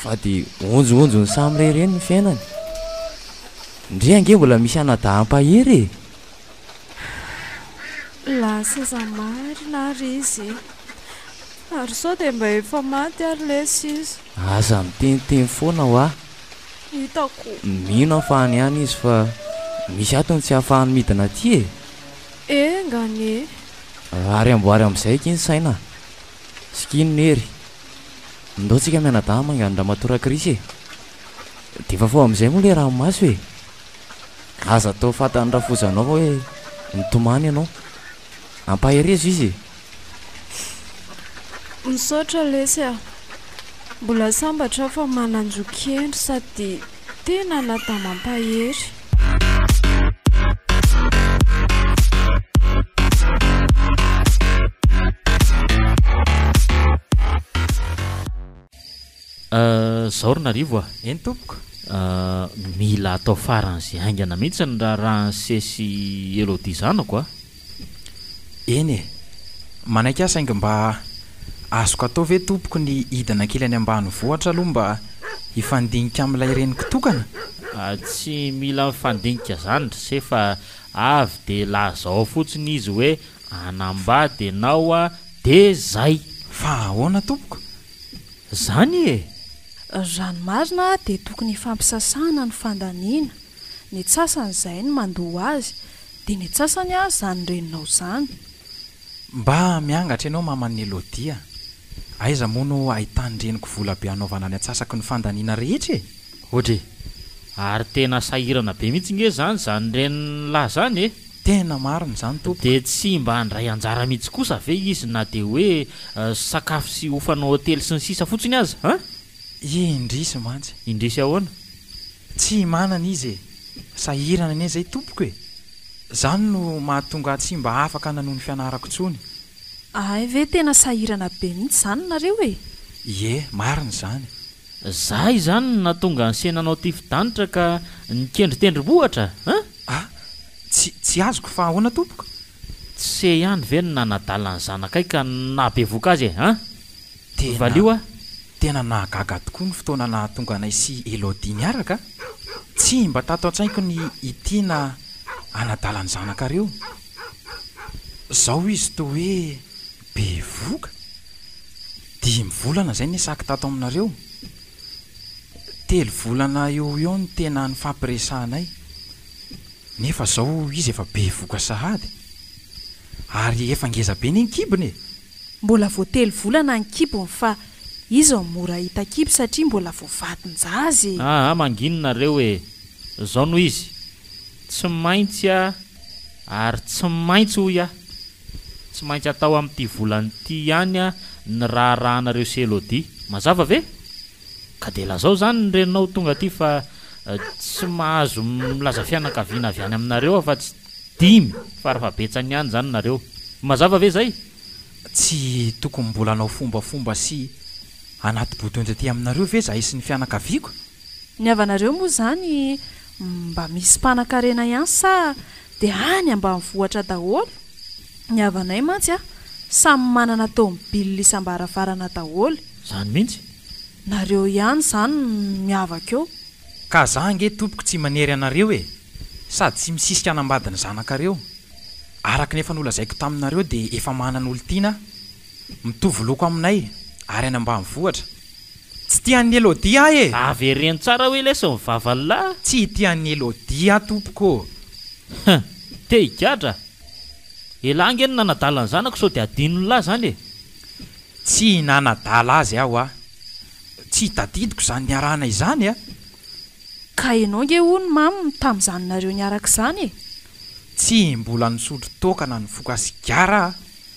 fa dia onjoonjony samy rereny ny fiainany ndre ange mbola misy anadahampahery e lasa zamarina ary izy ary sao dia mba efa maty ary lesy izy aza miteniteny foana ho ah hitako mino afahany ihany izy fa misy atony tsy ahafahany midina ty e ngany ary amboary amin'izay kiny saina sikiny ery ndaotsika mianadaha mangany raha matoraka risy e dia fa fo amin'izay moa le ranomaso e aza atao fatany rafozanao fa hoe nitomany ianao ampaherezo izy misaotra lesy a mbola sambatra fa mananjokendry sady tena natamampahery zao Rinarivo eny tompoko mila atao faran'izay haingana mihitsy ny raha sesy Elodie zanako eny e manaiky asa ingy mba azoko atao ve tompoko ny hidina kely any ambany vohatra aloha mba hifandinika amin'ilay reniko tokana tsy mila mifandinika zany se fa avy dia lazao fotsiny izy hoe anambady anao a dia zay fa ahoana tompoko zany e ranomarina dia tokony fampisasana ny fandaniana ny tsasany izay ny mandoha azy dia ny tsasany a zany reninao zany mba miangatra ianao maman'ny Elodie aiza moa no ahitany reniko vola be anaovana ny atsasaky ny fandaniana rehetra e ohatra ary tena sahirana be mihitsy nge zany reniny lahy zany e tena marina zany tompoko dia tsy mba handray anjara mihitsy kosa ve izy na dia hoe sakafo sy hofanao hotely sy ny sisa fotsiny azy indrisy mantsy indrisy ahoana tsy manana izy e sahirana anie zay tompoko e zany no mahatonga tsy mba afaka nanoho ny fianarako tsony ay ve tena sahirana be mihitsy zany nareo e ie marina zany zay zany natonga ny senanao ty fidanitra ka nikendritendrim-bohatra tsy azoko fa ahoana tompoko tsy se ihany ve ny nanadalany zanakay ka nabevoka azy e valio tena nahagaga tokoa ny fotoana nahatonga anay sy Elodie niaraka tsy mba tato an-tsaiko ny itiana anadalany zanakareo zao izy to hoe bevoka 5 volana zay ny saky tato aminareo 3 volana eo ny tena ny fampiresanay nefa zao izy efa bevoka sahady ary efa ngeza be ny nkibony mbola vo 3 volana ny kibony fa izy mora hita kibo satria mbola voavatinjazy manginonareo e zao no izy tsy maintsy ary tsy maintsy hoy tsy maintsy atao amin'ity volany ity ihany ny raharahanareo sy Elodie mazava ve ka dia lazao zany ny reninao tonga aty fa tsy mahazo milaza fianakaviana avy any aminareo fa tsy 5 farafabetsany ihany zany nareo mazava ve zay tsy tokony mbola anao fombafomba sy anaty botondra ty aminareo ve za isy ny fianakaviako ny avanareo moa zany mba misy mpanan-karena ihany sa dia any ambany vohatra daholo ny avanay mantsy a samy manana tomobily isam-baravarana daholo zany mihitsy nareo ihany zany miavaka eo ka za nge tompoko tsy manery anareo e sady tsy misisika anambadiny zanakareo araka nefa nolazaiko taminareo dia efa manana olo tiana mitovy loko aminay ary any ambany vohatra tsy tian'ny Elodia e avereny tsara hoe lesa mivavalahy tsy tian'ny Elodia tompoko te higadra elangeny nanadala ny zanako sao dia adinony lahy zany e tsy nanadala azy aho a tsy tadidiko zany niarana izany a ka ianao nge hono mamy tamin'izany nareo niaraka izany e tsy mbola nisotro tokana ny fokasigara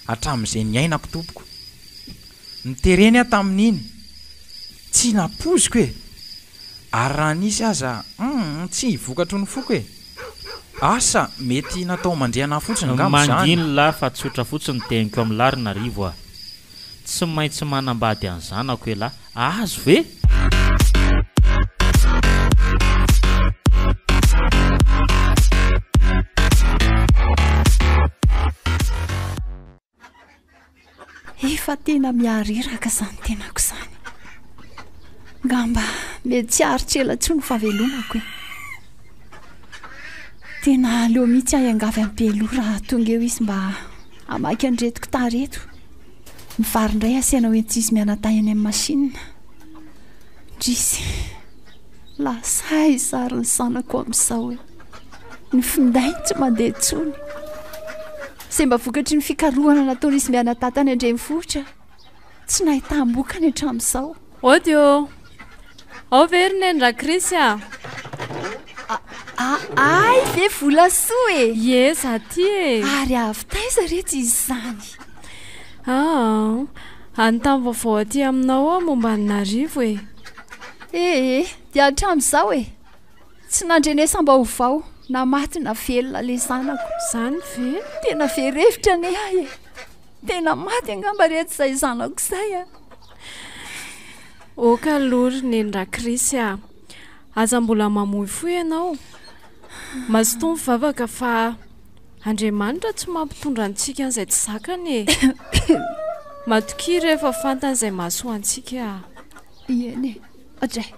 hatramin'izay ny ainako tompoko nitereny aho tamin'iny tsy napoziko e ary raha nisy aza tsy vokatro ny foko e asa mety natao mandrehana fotsiny manginy lahy fa tsotra fotsiny teniko amin'ny larina rivo a tsy maintsy manambady any zanako e lahy azo ve efa tena miariraka zany tenako zany ngamba mety tsy aritrela tsy ny fahavelomako e tena aleo mihitsy ahangavy ampeloha raha tonga eo izy mba amaky andretiko tareto mivarindray asiana hoentsisy mianatany any amin'ny masinina drisy lasay sary ny sanako amin'izao e ny findainy tsy mandeha tsony zay mba vokatry ny fikarohana nataony izy mianatatany andrenivohitra tsy nahitam-boka ny hatramin'izao odio ao veriny ra Krisy a ay ve vola soa e ye za ty e ary avitaiza rehetra izy zany anytamy vaovao aty aminao a momba nynarivo e dia hatramin'izao e tsy nandrenesa mba hovao na maty na velona le zanako zany ve tena verevitra ne ahy e tena maty angamba rehetra izay zanako izay a oka lory neny ra Krisy a aza mbola mamoy fo ianao mazotoa mivavaka fa Andriamanitra tsy mampitondra antsika an'izay tsy zakany e matoki rehefa fantany izay mahasoa antsika eny e adray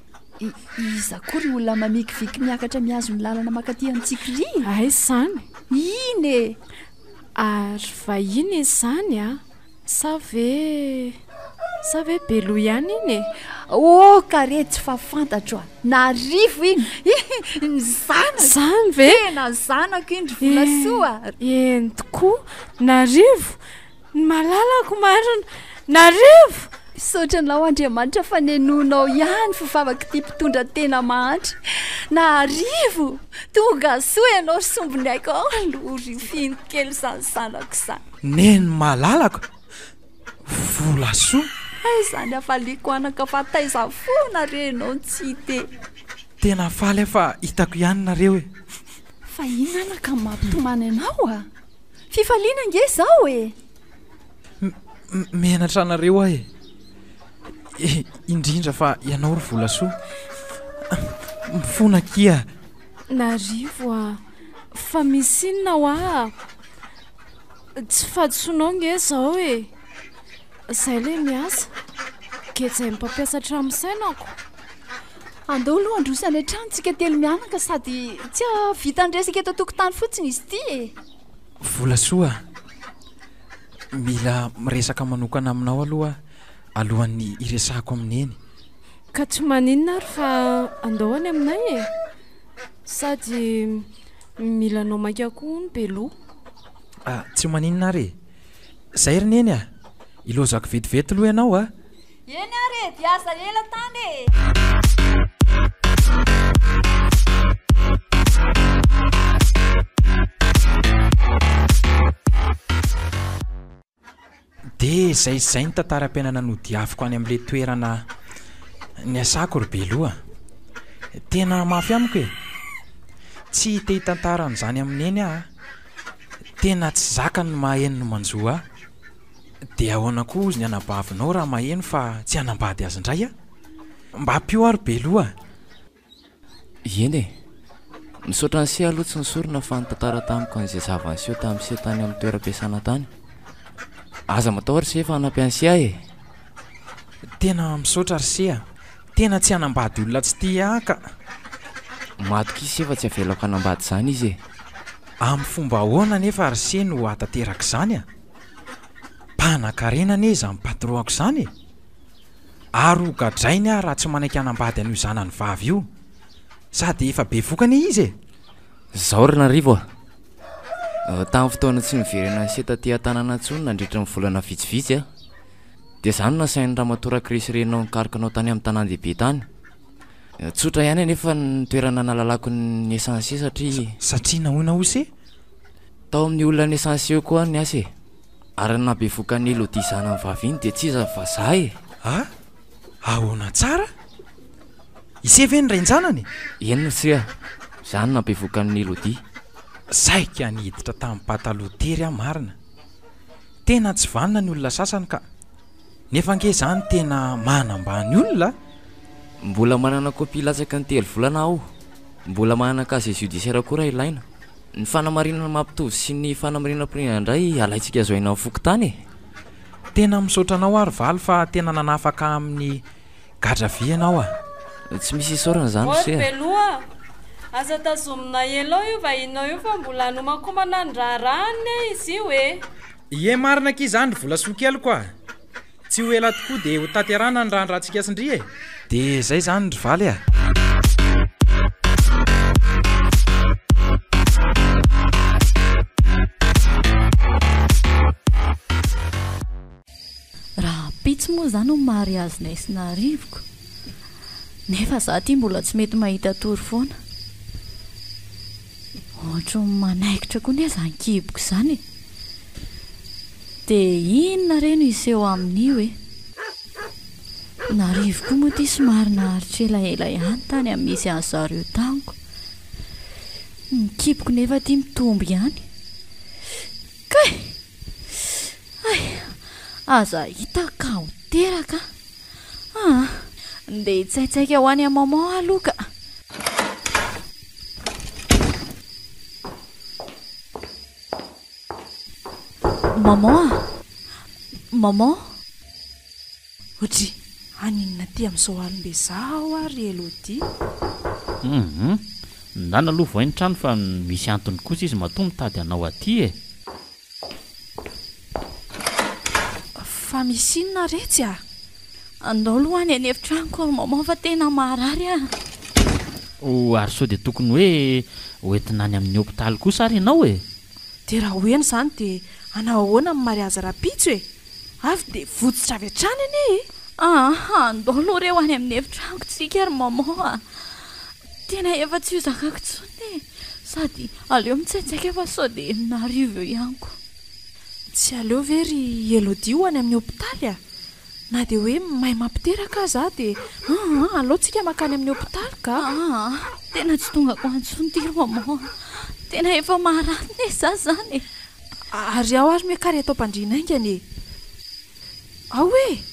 iza kory olona mamikiviky miakatra miazo ny lalana makaty antsikiri ay zany iny e ary vahiny izy zany a sa ve belo ihany iny e ka re tsy fafantatro a narivo iny ny zanako zany ve tena zanako indry vola soa eny tokoa narivo ny malalako marina narivo misaotra nao Andriamanitra fa nenonao ihany fivavaka ty mpitondra tena mahantra narivo tonga soa ianao sombony aiko lory finy kely zany zanako zany neny malalako vola soa ay zany afaliko anaka fa taiza fona renao tsy te tena faly fa hitako ihany nareo e fa ina anaka mampitomany anao a fifaliana nge zao e menatra nareo ahe indrindra fa ianao ry vola soa mifona kia narivo a fa misy inona ho a tsy fadisonao nge zao e zay le miasa ketsay mipampiasa hatramin'sainako andao aloha androsa any an-tranontsika telo mianaka sady tsy vita andresaka eto tokotany fotsiny izy ty e vola soa mila miresaka manokana aminao aloha alohan'ny iresahako amin'eny ka tsy maninona ary fa andao any aminay e sady mila anao mainka koa ny beloha tsy maninona ary zay ry neny a ilozako vetivety aloha ianao a eny ary diasa ela tany e de zay ny tantara-piainana nodiaviko any amin'le toerana ny asako ry beloha tena mafy amiko e tsy te hitantaran'izany amin'eny a tena tsy zaka ny maheno no manjoa ah. Dia ahoana koa ozy ny anabavinao raha maheno fa tsy hanambady azy indray ah. Mba hampio ary be loha. Eny e, misaotra ny se aloha tsy nisorona fa nitantara tamiko an'izay zavanseho tamin'ny se tany amin'ny toeram-piasana tany. Aza matahotra se fa hanampy an'se ah e. Tena misaotra ry se ah. Tena tsy hanambady olona tsy tia ah ka. Matoka izy se fa tsy avelako hanambady izany izy e. Amin'ny fomba ahoana nefa ry se no hatanteraka izany ah. Mpanan-karena ane izy amin'ny patroako izany e. Ary ho gadrainy ah raha tsy manaiky hanambady an'io zanany vavy io. Sady efa be vokany izy e. Zao ry narivo ah. Tamin'ny fotoana tsy niverena ny se taty an-tanàna intsony nandritra ny volana vitsivitsy ah. Dia izany no nasain'ny Ramatoa Krisy renao nikarikanao tany amin'ny tanàn-dehibe tany. Tsotra ihany anefa ny toerana nalalako ny esansy satria... Satria nahoana ose? Tao amin'ny olona ny esansy eo koa ny ase. Ary nabevokan'ny Elodie zanany vavy iny dia tsy iza fa za e. Ah? Ahoana tsara? Ise ve ny rain-janany? Eny se ah. Izany nabevokan'ny Elodie. Saika niditra tamin'ny pataloha tery ah marina. Tena tsy vanina ny olona sasany ka. Nefa ange izany tena manambany olona. Mbola manana kopia latsaka ny 3 volana aho. Mbola manana casier judiciaire koa raha ilaina. Ny fanamarinana mampitovy sy ny fanamarinana prina indray alaitsika azo aina amin'ny fokotany e. Tena misaotra anao ary valy fa tena nanafaka amin'ny gadra vy ianao ah. Tsy misy isaorana izany se. Beloa, asa tazomina elao io vahinao io fa mbola nomakomana ny raharahany izy io e. Ie marina ki izany vola sokeliko ah. Tsy ho ela tokoa dia ho tanterana ny rahandratsika sindry e. Dia izay izany ry valy ah. Raha pitsy moa izany no mariazy nay sy narivoko. Nefa za ty mbola tsy mety mahita tory foana. Ohatra manaikitra koa ny aza ankiboko izany. Dia inona reno iseho amin'io e. Narivoko moa ty somary naharitra elaela ihany tany amin'ny misy an'ny zareo taniko. Ny kiboko nefa ty mitombo ihany. Kay! Ay! Aza hita ka ho teraka. Ndeha hitsaitsaika ho any maman aloha ka. Maman? Otry, aninona ty amin'izao alim-be zaho ary Elodie? Nana aloha voainy trano fa misy antony kosa izy matoa mitady anao aty e. Fa misy inona retsy ah? Andao aloha any efitranoko maman fa tena marary ah. Ary sao dia tokony hoe hoentina any amin'ny hôpitaly kosa ary ianao e. Dia raha hoena izany dia anao ahoana amin'ny mariazy rapitso e. Avy dia votsitra avy hatrany anie e. Andao aloha reo any amin'ny efitranoko tsika ary maman ah. Tena efa tsy ho zakako tsony e. Sady aleo mitsaitsaika fa sao dia narivo eo ihaniko. Tsy aleo very Elodie ho any amin'ny hôpitaly ah. Na dia hoe mahay mampiteraka za dia aleotsika makany amin'ny hôpitaly ka. Tena tsy tonga ko antsony ty maman. Tena efa maharaty ne za zany. Ary aho ary miakary atao mpandriana aingany e. Ao e.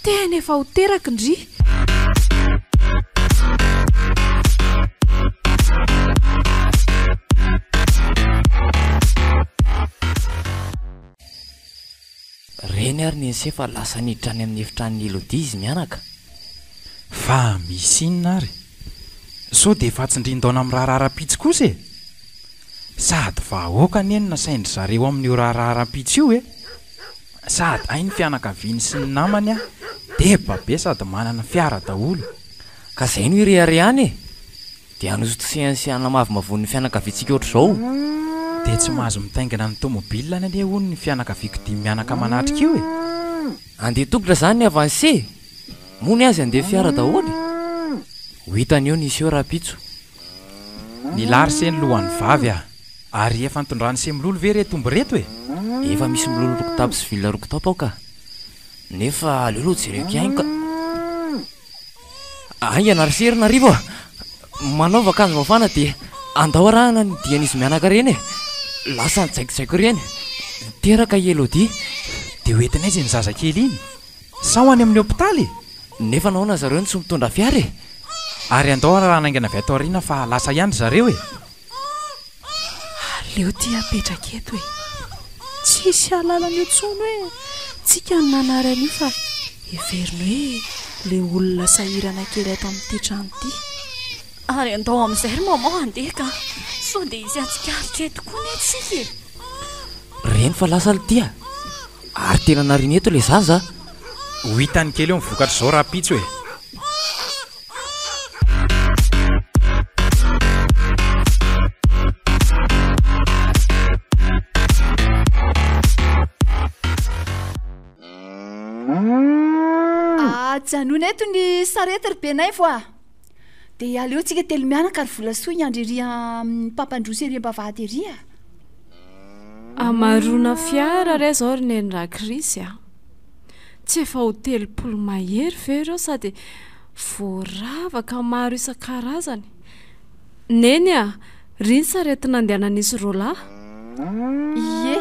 Tena efa ho teraka ndry. Reny ary ny ense fa lasa niditra any amin'ny efitran'ny Elodie izy mianaka. Fa misy inona ary? Sao dia efa tsindrin-daona amin'ny raharahara-pitsy kosa e. Sady vahoaka neny nasaindry zareo amin'io raharahara-pitsy io e. Sady hay ny fianakaviany sy ny namany ah. Deba be sady manana fiara daholo. Ka izay no irehariany e. Dia anositosehany sy hanamavimavon'ny fianakaviantsika ohatr'izao. Dia tsy mahazo mitaingina ny tômôbilina ny anie hono ny fianakaviako dimy mianaka manatrika io e. Andeha tongotra izany ny avanse. Mony azy andeha fiara daholo. Ho hitany eo nisy eo rapitso. Ny lary se ny lohan'ny vavy ah. Ary efa nitondrany se milolo ve retombo reto e. Efa misy milolo rokotabo sy vila rokotabo ao ka. Nefa aleo aloha jereko ihany ka. Aingana ry serina rivo. Manao vakanjo mafana dia andao arahana ny dian'izy mianaka reny e. lasa nitsaikosaiko reny teraka Elodie dia hoentinay izay ny zazakely iny sa ho any amin'ny hôpitaly nefa naona zareo ny tsy mitondra fiara e ary andao raha naingana avy ato aoriana fa lasa ihany zareo e aleo ty apetraka eto e tsisy alalana etsony hoe tsika ny nanary an'io fa everiny hoe le olona sahirana kely ato amin'ity trano ity ary andao amin'izay ry maman andeha ka so dia izy antsikaritra tokoa ny etsika e reny fa lasa lia ary tena nariny eto le zaza ho hitany kely eo mivokatra izao raha pitso e janona eto ny sarety ry benay vo a dia aleo tsika telo mianaka ary vola soa iandriria pampandroso ery ambavahady ery a amarona fiara ray zao ry neny rakrisy a tsy efa ho telopolo mahery ve reo sady voaravaka maro isan-karazany neny a ry ny sarety nandehanan'izy roalahy ie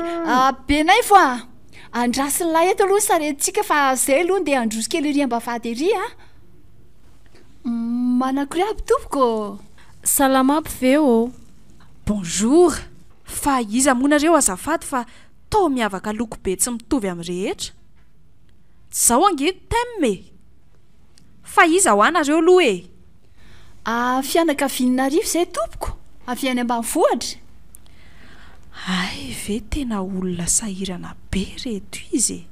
benay vo a andrasiny lahy eto aloha saretintsika fa zay aloha dia androso kely ery ambavady ery a manakory aby tompoko salama aby ve o bonjour fa iza monareo azafady fa tao miavaka loko be tsy mitovy amin'ny rehetra zao angeny temme fa iza ho anareo aloha e fianakavianarivo zay tompoko avy any ambanivohatra ay ve tena olona sahirana be reto izy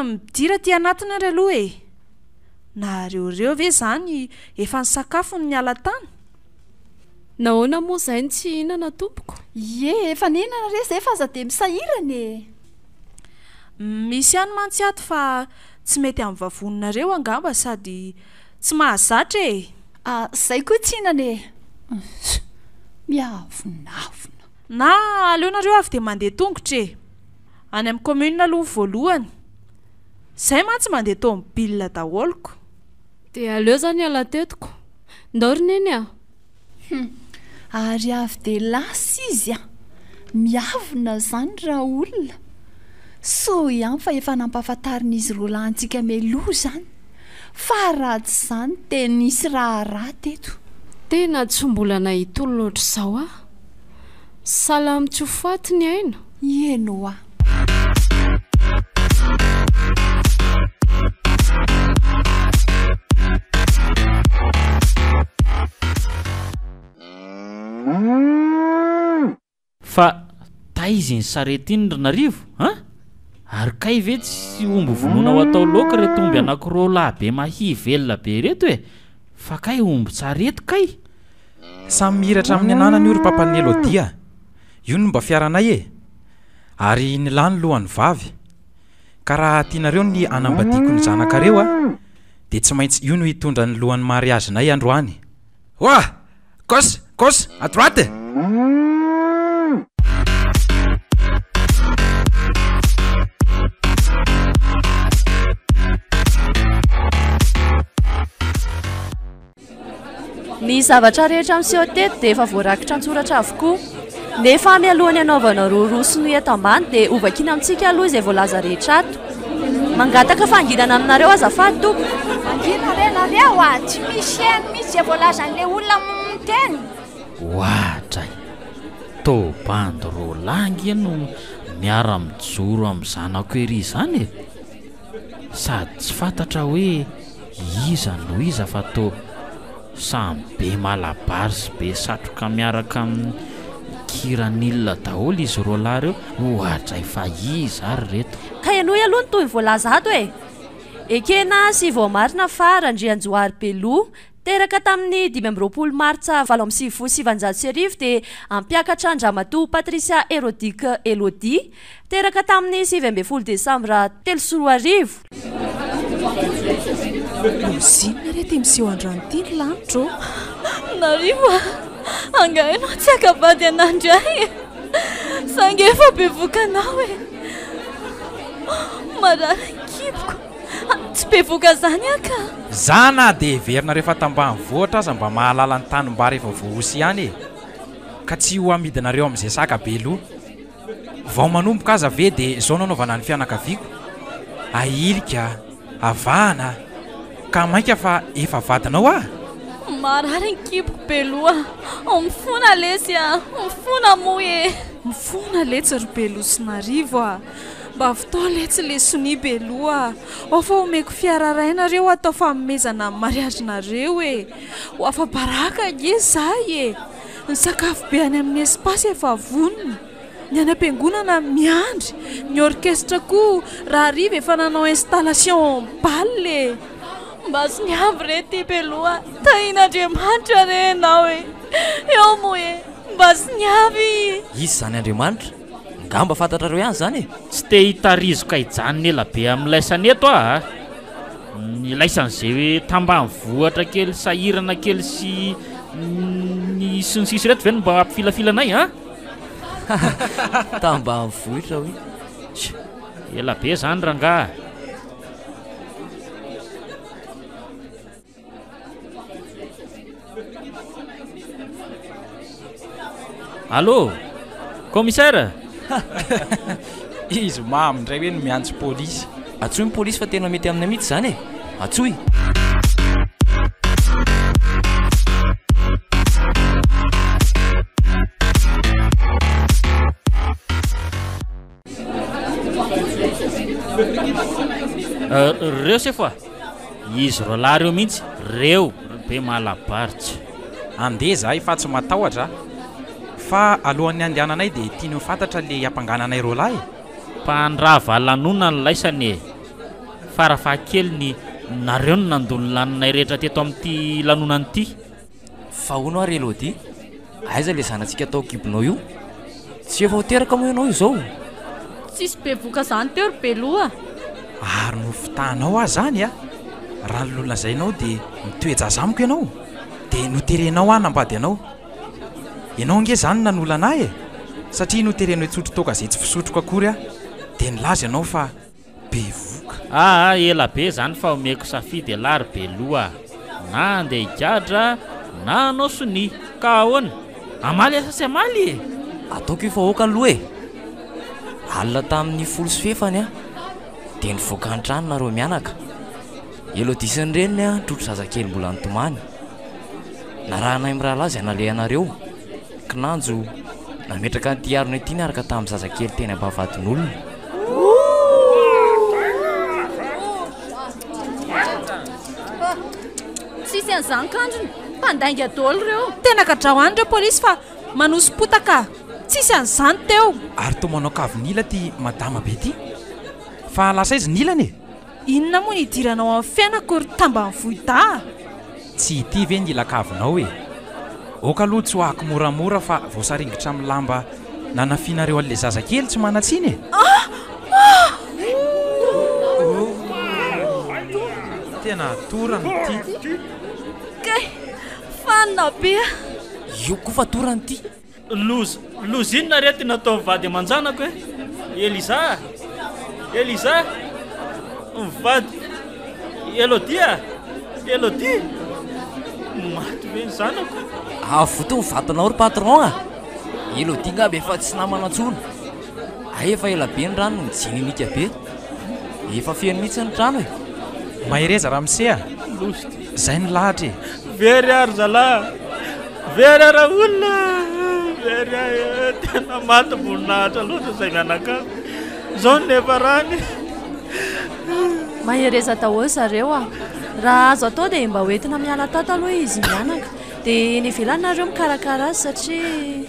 midira ty anatiny ary aloha e nareoreo ve zany efa ny sakafony ny ala tany nahoana moa zay ny tsy hihinana tompoko ie efa nihinana re zay fa aza dia misahirana e misy any mantsy ato fa tsy mety amin'ny vavononareo angamba sady tsy mahazatra e zay koa tsy hinana e miavonavona na aleonareo avy dia mandeha tongotra e any amin'ny commune aloha voalohany zay mantsy mandeha tomobile daholoko dia aleo zany ala tetiko ndao ry neny a ary avy dia lasa izy a miavona zany raha olona so ihany fa efa nampahafantarin'izy rolantsika meloha zany fa raha tsy zany dia nisy raha raha teto tena tsy mbola nahita olo loatra izao a salamy tsy ho faty ny aina ieno a fa taizy ny sarety iny rynarivo ary kay ve tsy omby vonoina ho atao loaka reto omby anankiroa lahibe mahi velona be reto e fa kay omby tsarety kay samy mihiratra amin'ny ananany io ry papany Elodie io no mba fiaranay e ary ny lahy ny lohany vavy ka raha tianareo ny anambadiako ny zanakareo a dia tsy maintsy io no hitondra ny lohan'ny mariazinay androany oa gauche à droite ny zavatra rehetra amin'seho teto dia efa voarakitra antsoratra avokoa nefa mialohany anaovana roroso no eto ambany dia ovakina amintsika aloha izay voalaza rehetra ato mangataka fanginana aminareo azafady tompo angina renareo a tsy misy eny misy zay voalaza n'lay olona miteny ohatray tobando rolangy no miara mijoro amin'ny zanako ery zany e sady tsy fantatra hoe iza no iza fa to samy be malabary sy be satroka miaraka amin'ny kiran'ilona daholo izy roalahy reo ohatray fa iza ary reto ka ianoy aloha ny toy voalaza ato e ekena sy voamarina fa randrianjoary beloha teraka tamin'ny 5 martsa 7 dia ampiakatra andramatoa Patricia Hérodique Elodie teraka tamin'ny 7 desambra 3 zinona reto miseho andran'ity lanitro narivo angaino tsy akabady anandray sange efa bevokanao e mararikipoko tsy bevoka zany aka zana dia heverina rehefa tambany voatra aza mba mahalala ny tanimbary efa voahosy ihany e ka tsy ho amidinareo amin'izay saka be loha vao manomboka aza ve dia izao nanaovana ny fianakaviako ailika avahana ka mainka fa efa vadinao ah marary ny kipoko be loha mifona lesy a mifona moa e mifona letsy ry beloha sy narivo a mba vitao letsy le soni beloha ao fa omeko fiararainareo atao famomezana mariazinareo e ho afa-baraka izy zay e ny sakafo be any amin'ny espasy efa vonona ny any am-piangonana miandry ny orkestra koa raha riva efa nanao installation balle mba sy ny avy re ty beloha tahin'Andriamanitra re nao e eo moa e mba sy ny avy izy zany Andriamanitra ngamba fantatrareo ihany zany e tsy te hitarizoka hijanony ela be amin'ny laisaneto ah ny laisan'izay hoe tambany vohatra kely sahirana kely sy ny sinisisy reto ve no mba ampifilafilanay a tambany vohitra hoe ela be zany rangaha allô commissaire izy mamy ndray hoe no miantso polisy atsoy ny polisy fa tena mety aminy mihitsy zany e atsoy reo sefa izy ro lahy reo mihitsy reo be malabaritra andeha zahay fa tsy matahotra fa alohan'ny andehananay dia tiany ho fantatra le ampangananay ro lahy mpandrava lanona ny laisany e farafahakely ny nareo no nandony laninay rehetra teto amin'ity lanonany ity fa hono ary elody aiza le zanantsika atao kibonao io tsy efa ho teraka moa ianao io zao tsisy be voka zany teo ry beloha ary no fitanao ah zany a raha ny lolona zay ianao dia mitoeja zamiko ianao dia noterenao ah nambady anao ianao nge zany nanola anay e satria noterenao itsotro toka zay tsy fisotroko akory ah dia nilaza ianao fa be voka ela be zany fa omeko safidy alary beloha na andeha higadra na anao soni ka ahoana amaly asa sy amaly e ataoko io fa oka aloha e alina tamin'ny folo sy fefany a dia nivoaka an-trano nareo mianaka elodisiny reniny a trotro zazakely mbola nitomany narahanay miraha lazy anale anareo kinanjo nametraka ny tiarona ity niaraka tamin'ny zazakely teny ampavadin'olona tsisy an'izany kandrony mpandainga dolo reo tena kadrahoany reo polisy fa manosim-potaka tsisy an'izany teo ary to manao kavinila ty madama be ty fa lasa izy nilany e inona moa nidiranao amin'ny fiainako ry tambany vohida tsy ity ve ny ilakavinao e oka aloha tsy hoako moramora fa voasaringitra amin'ny lamba nanafinareo an'le zazakely tsy manatsiny e tena torany ty kay fanina be io koa fa torany ty lozy inona rety natao mivady aman-janako e eliza mivady elody maty ve ny zanako avoto mivatanao ry patron a elody ngaby efa tsy namana ntsona efa ela be ny rano ny jininika be efa fiany mihitsy ny trano e mahereza raha misea zay ny lahatra e very ary zalahy very ara olona very tena maty mboninahitra loatra zay mianaka zao nefa rany mahereza daholo zareo a raha azo atao dia mba hoentina miala tato aloha izy mianaka dia nivelanareo mikarakara azy satria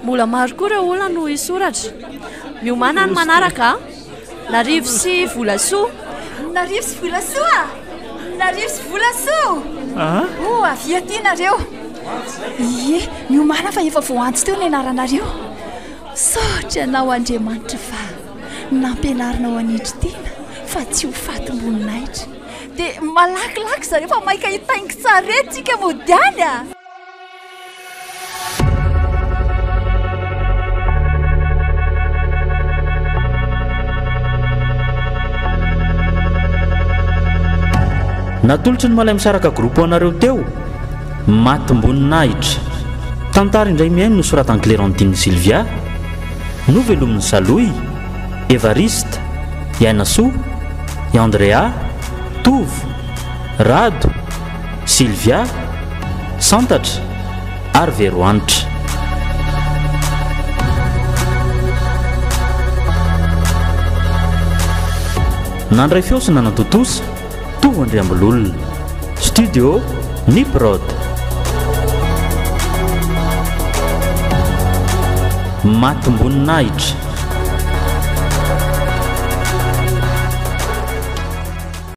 mbola maro koa ireo olona no hisoratra miomana ny manaraka narivo sy volasoa narivo sy volasoa narivo sy volasoa avy aty nareo ie miomana fa efa voantsy teo ny anaranareo saotra anao Andriamanitra fa nampianarinao anitra tena fa tsy ho fatim-boninahitra dia malakilaky zareo fa maika hitaingo tsaretsika modiany a natolotry ny malay misaraka groupe anareo teo matim-boninahitra tantara indray mihaino no soratany Clérantine Sylvia, no velomin'ny Saloy, Evariste, Ianasoa, i Andrea, Tovo, Rado, Sylvia, Santatra ary Veroanitra. Nandray fiosina nantotosa Tovo Andriambololona, studio Niprod. Matomboninahitra.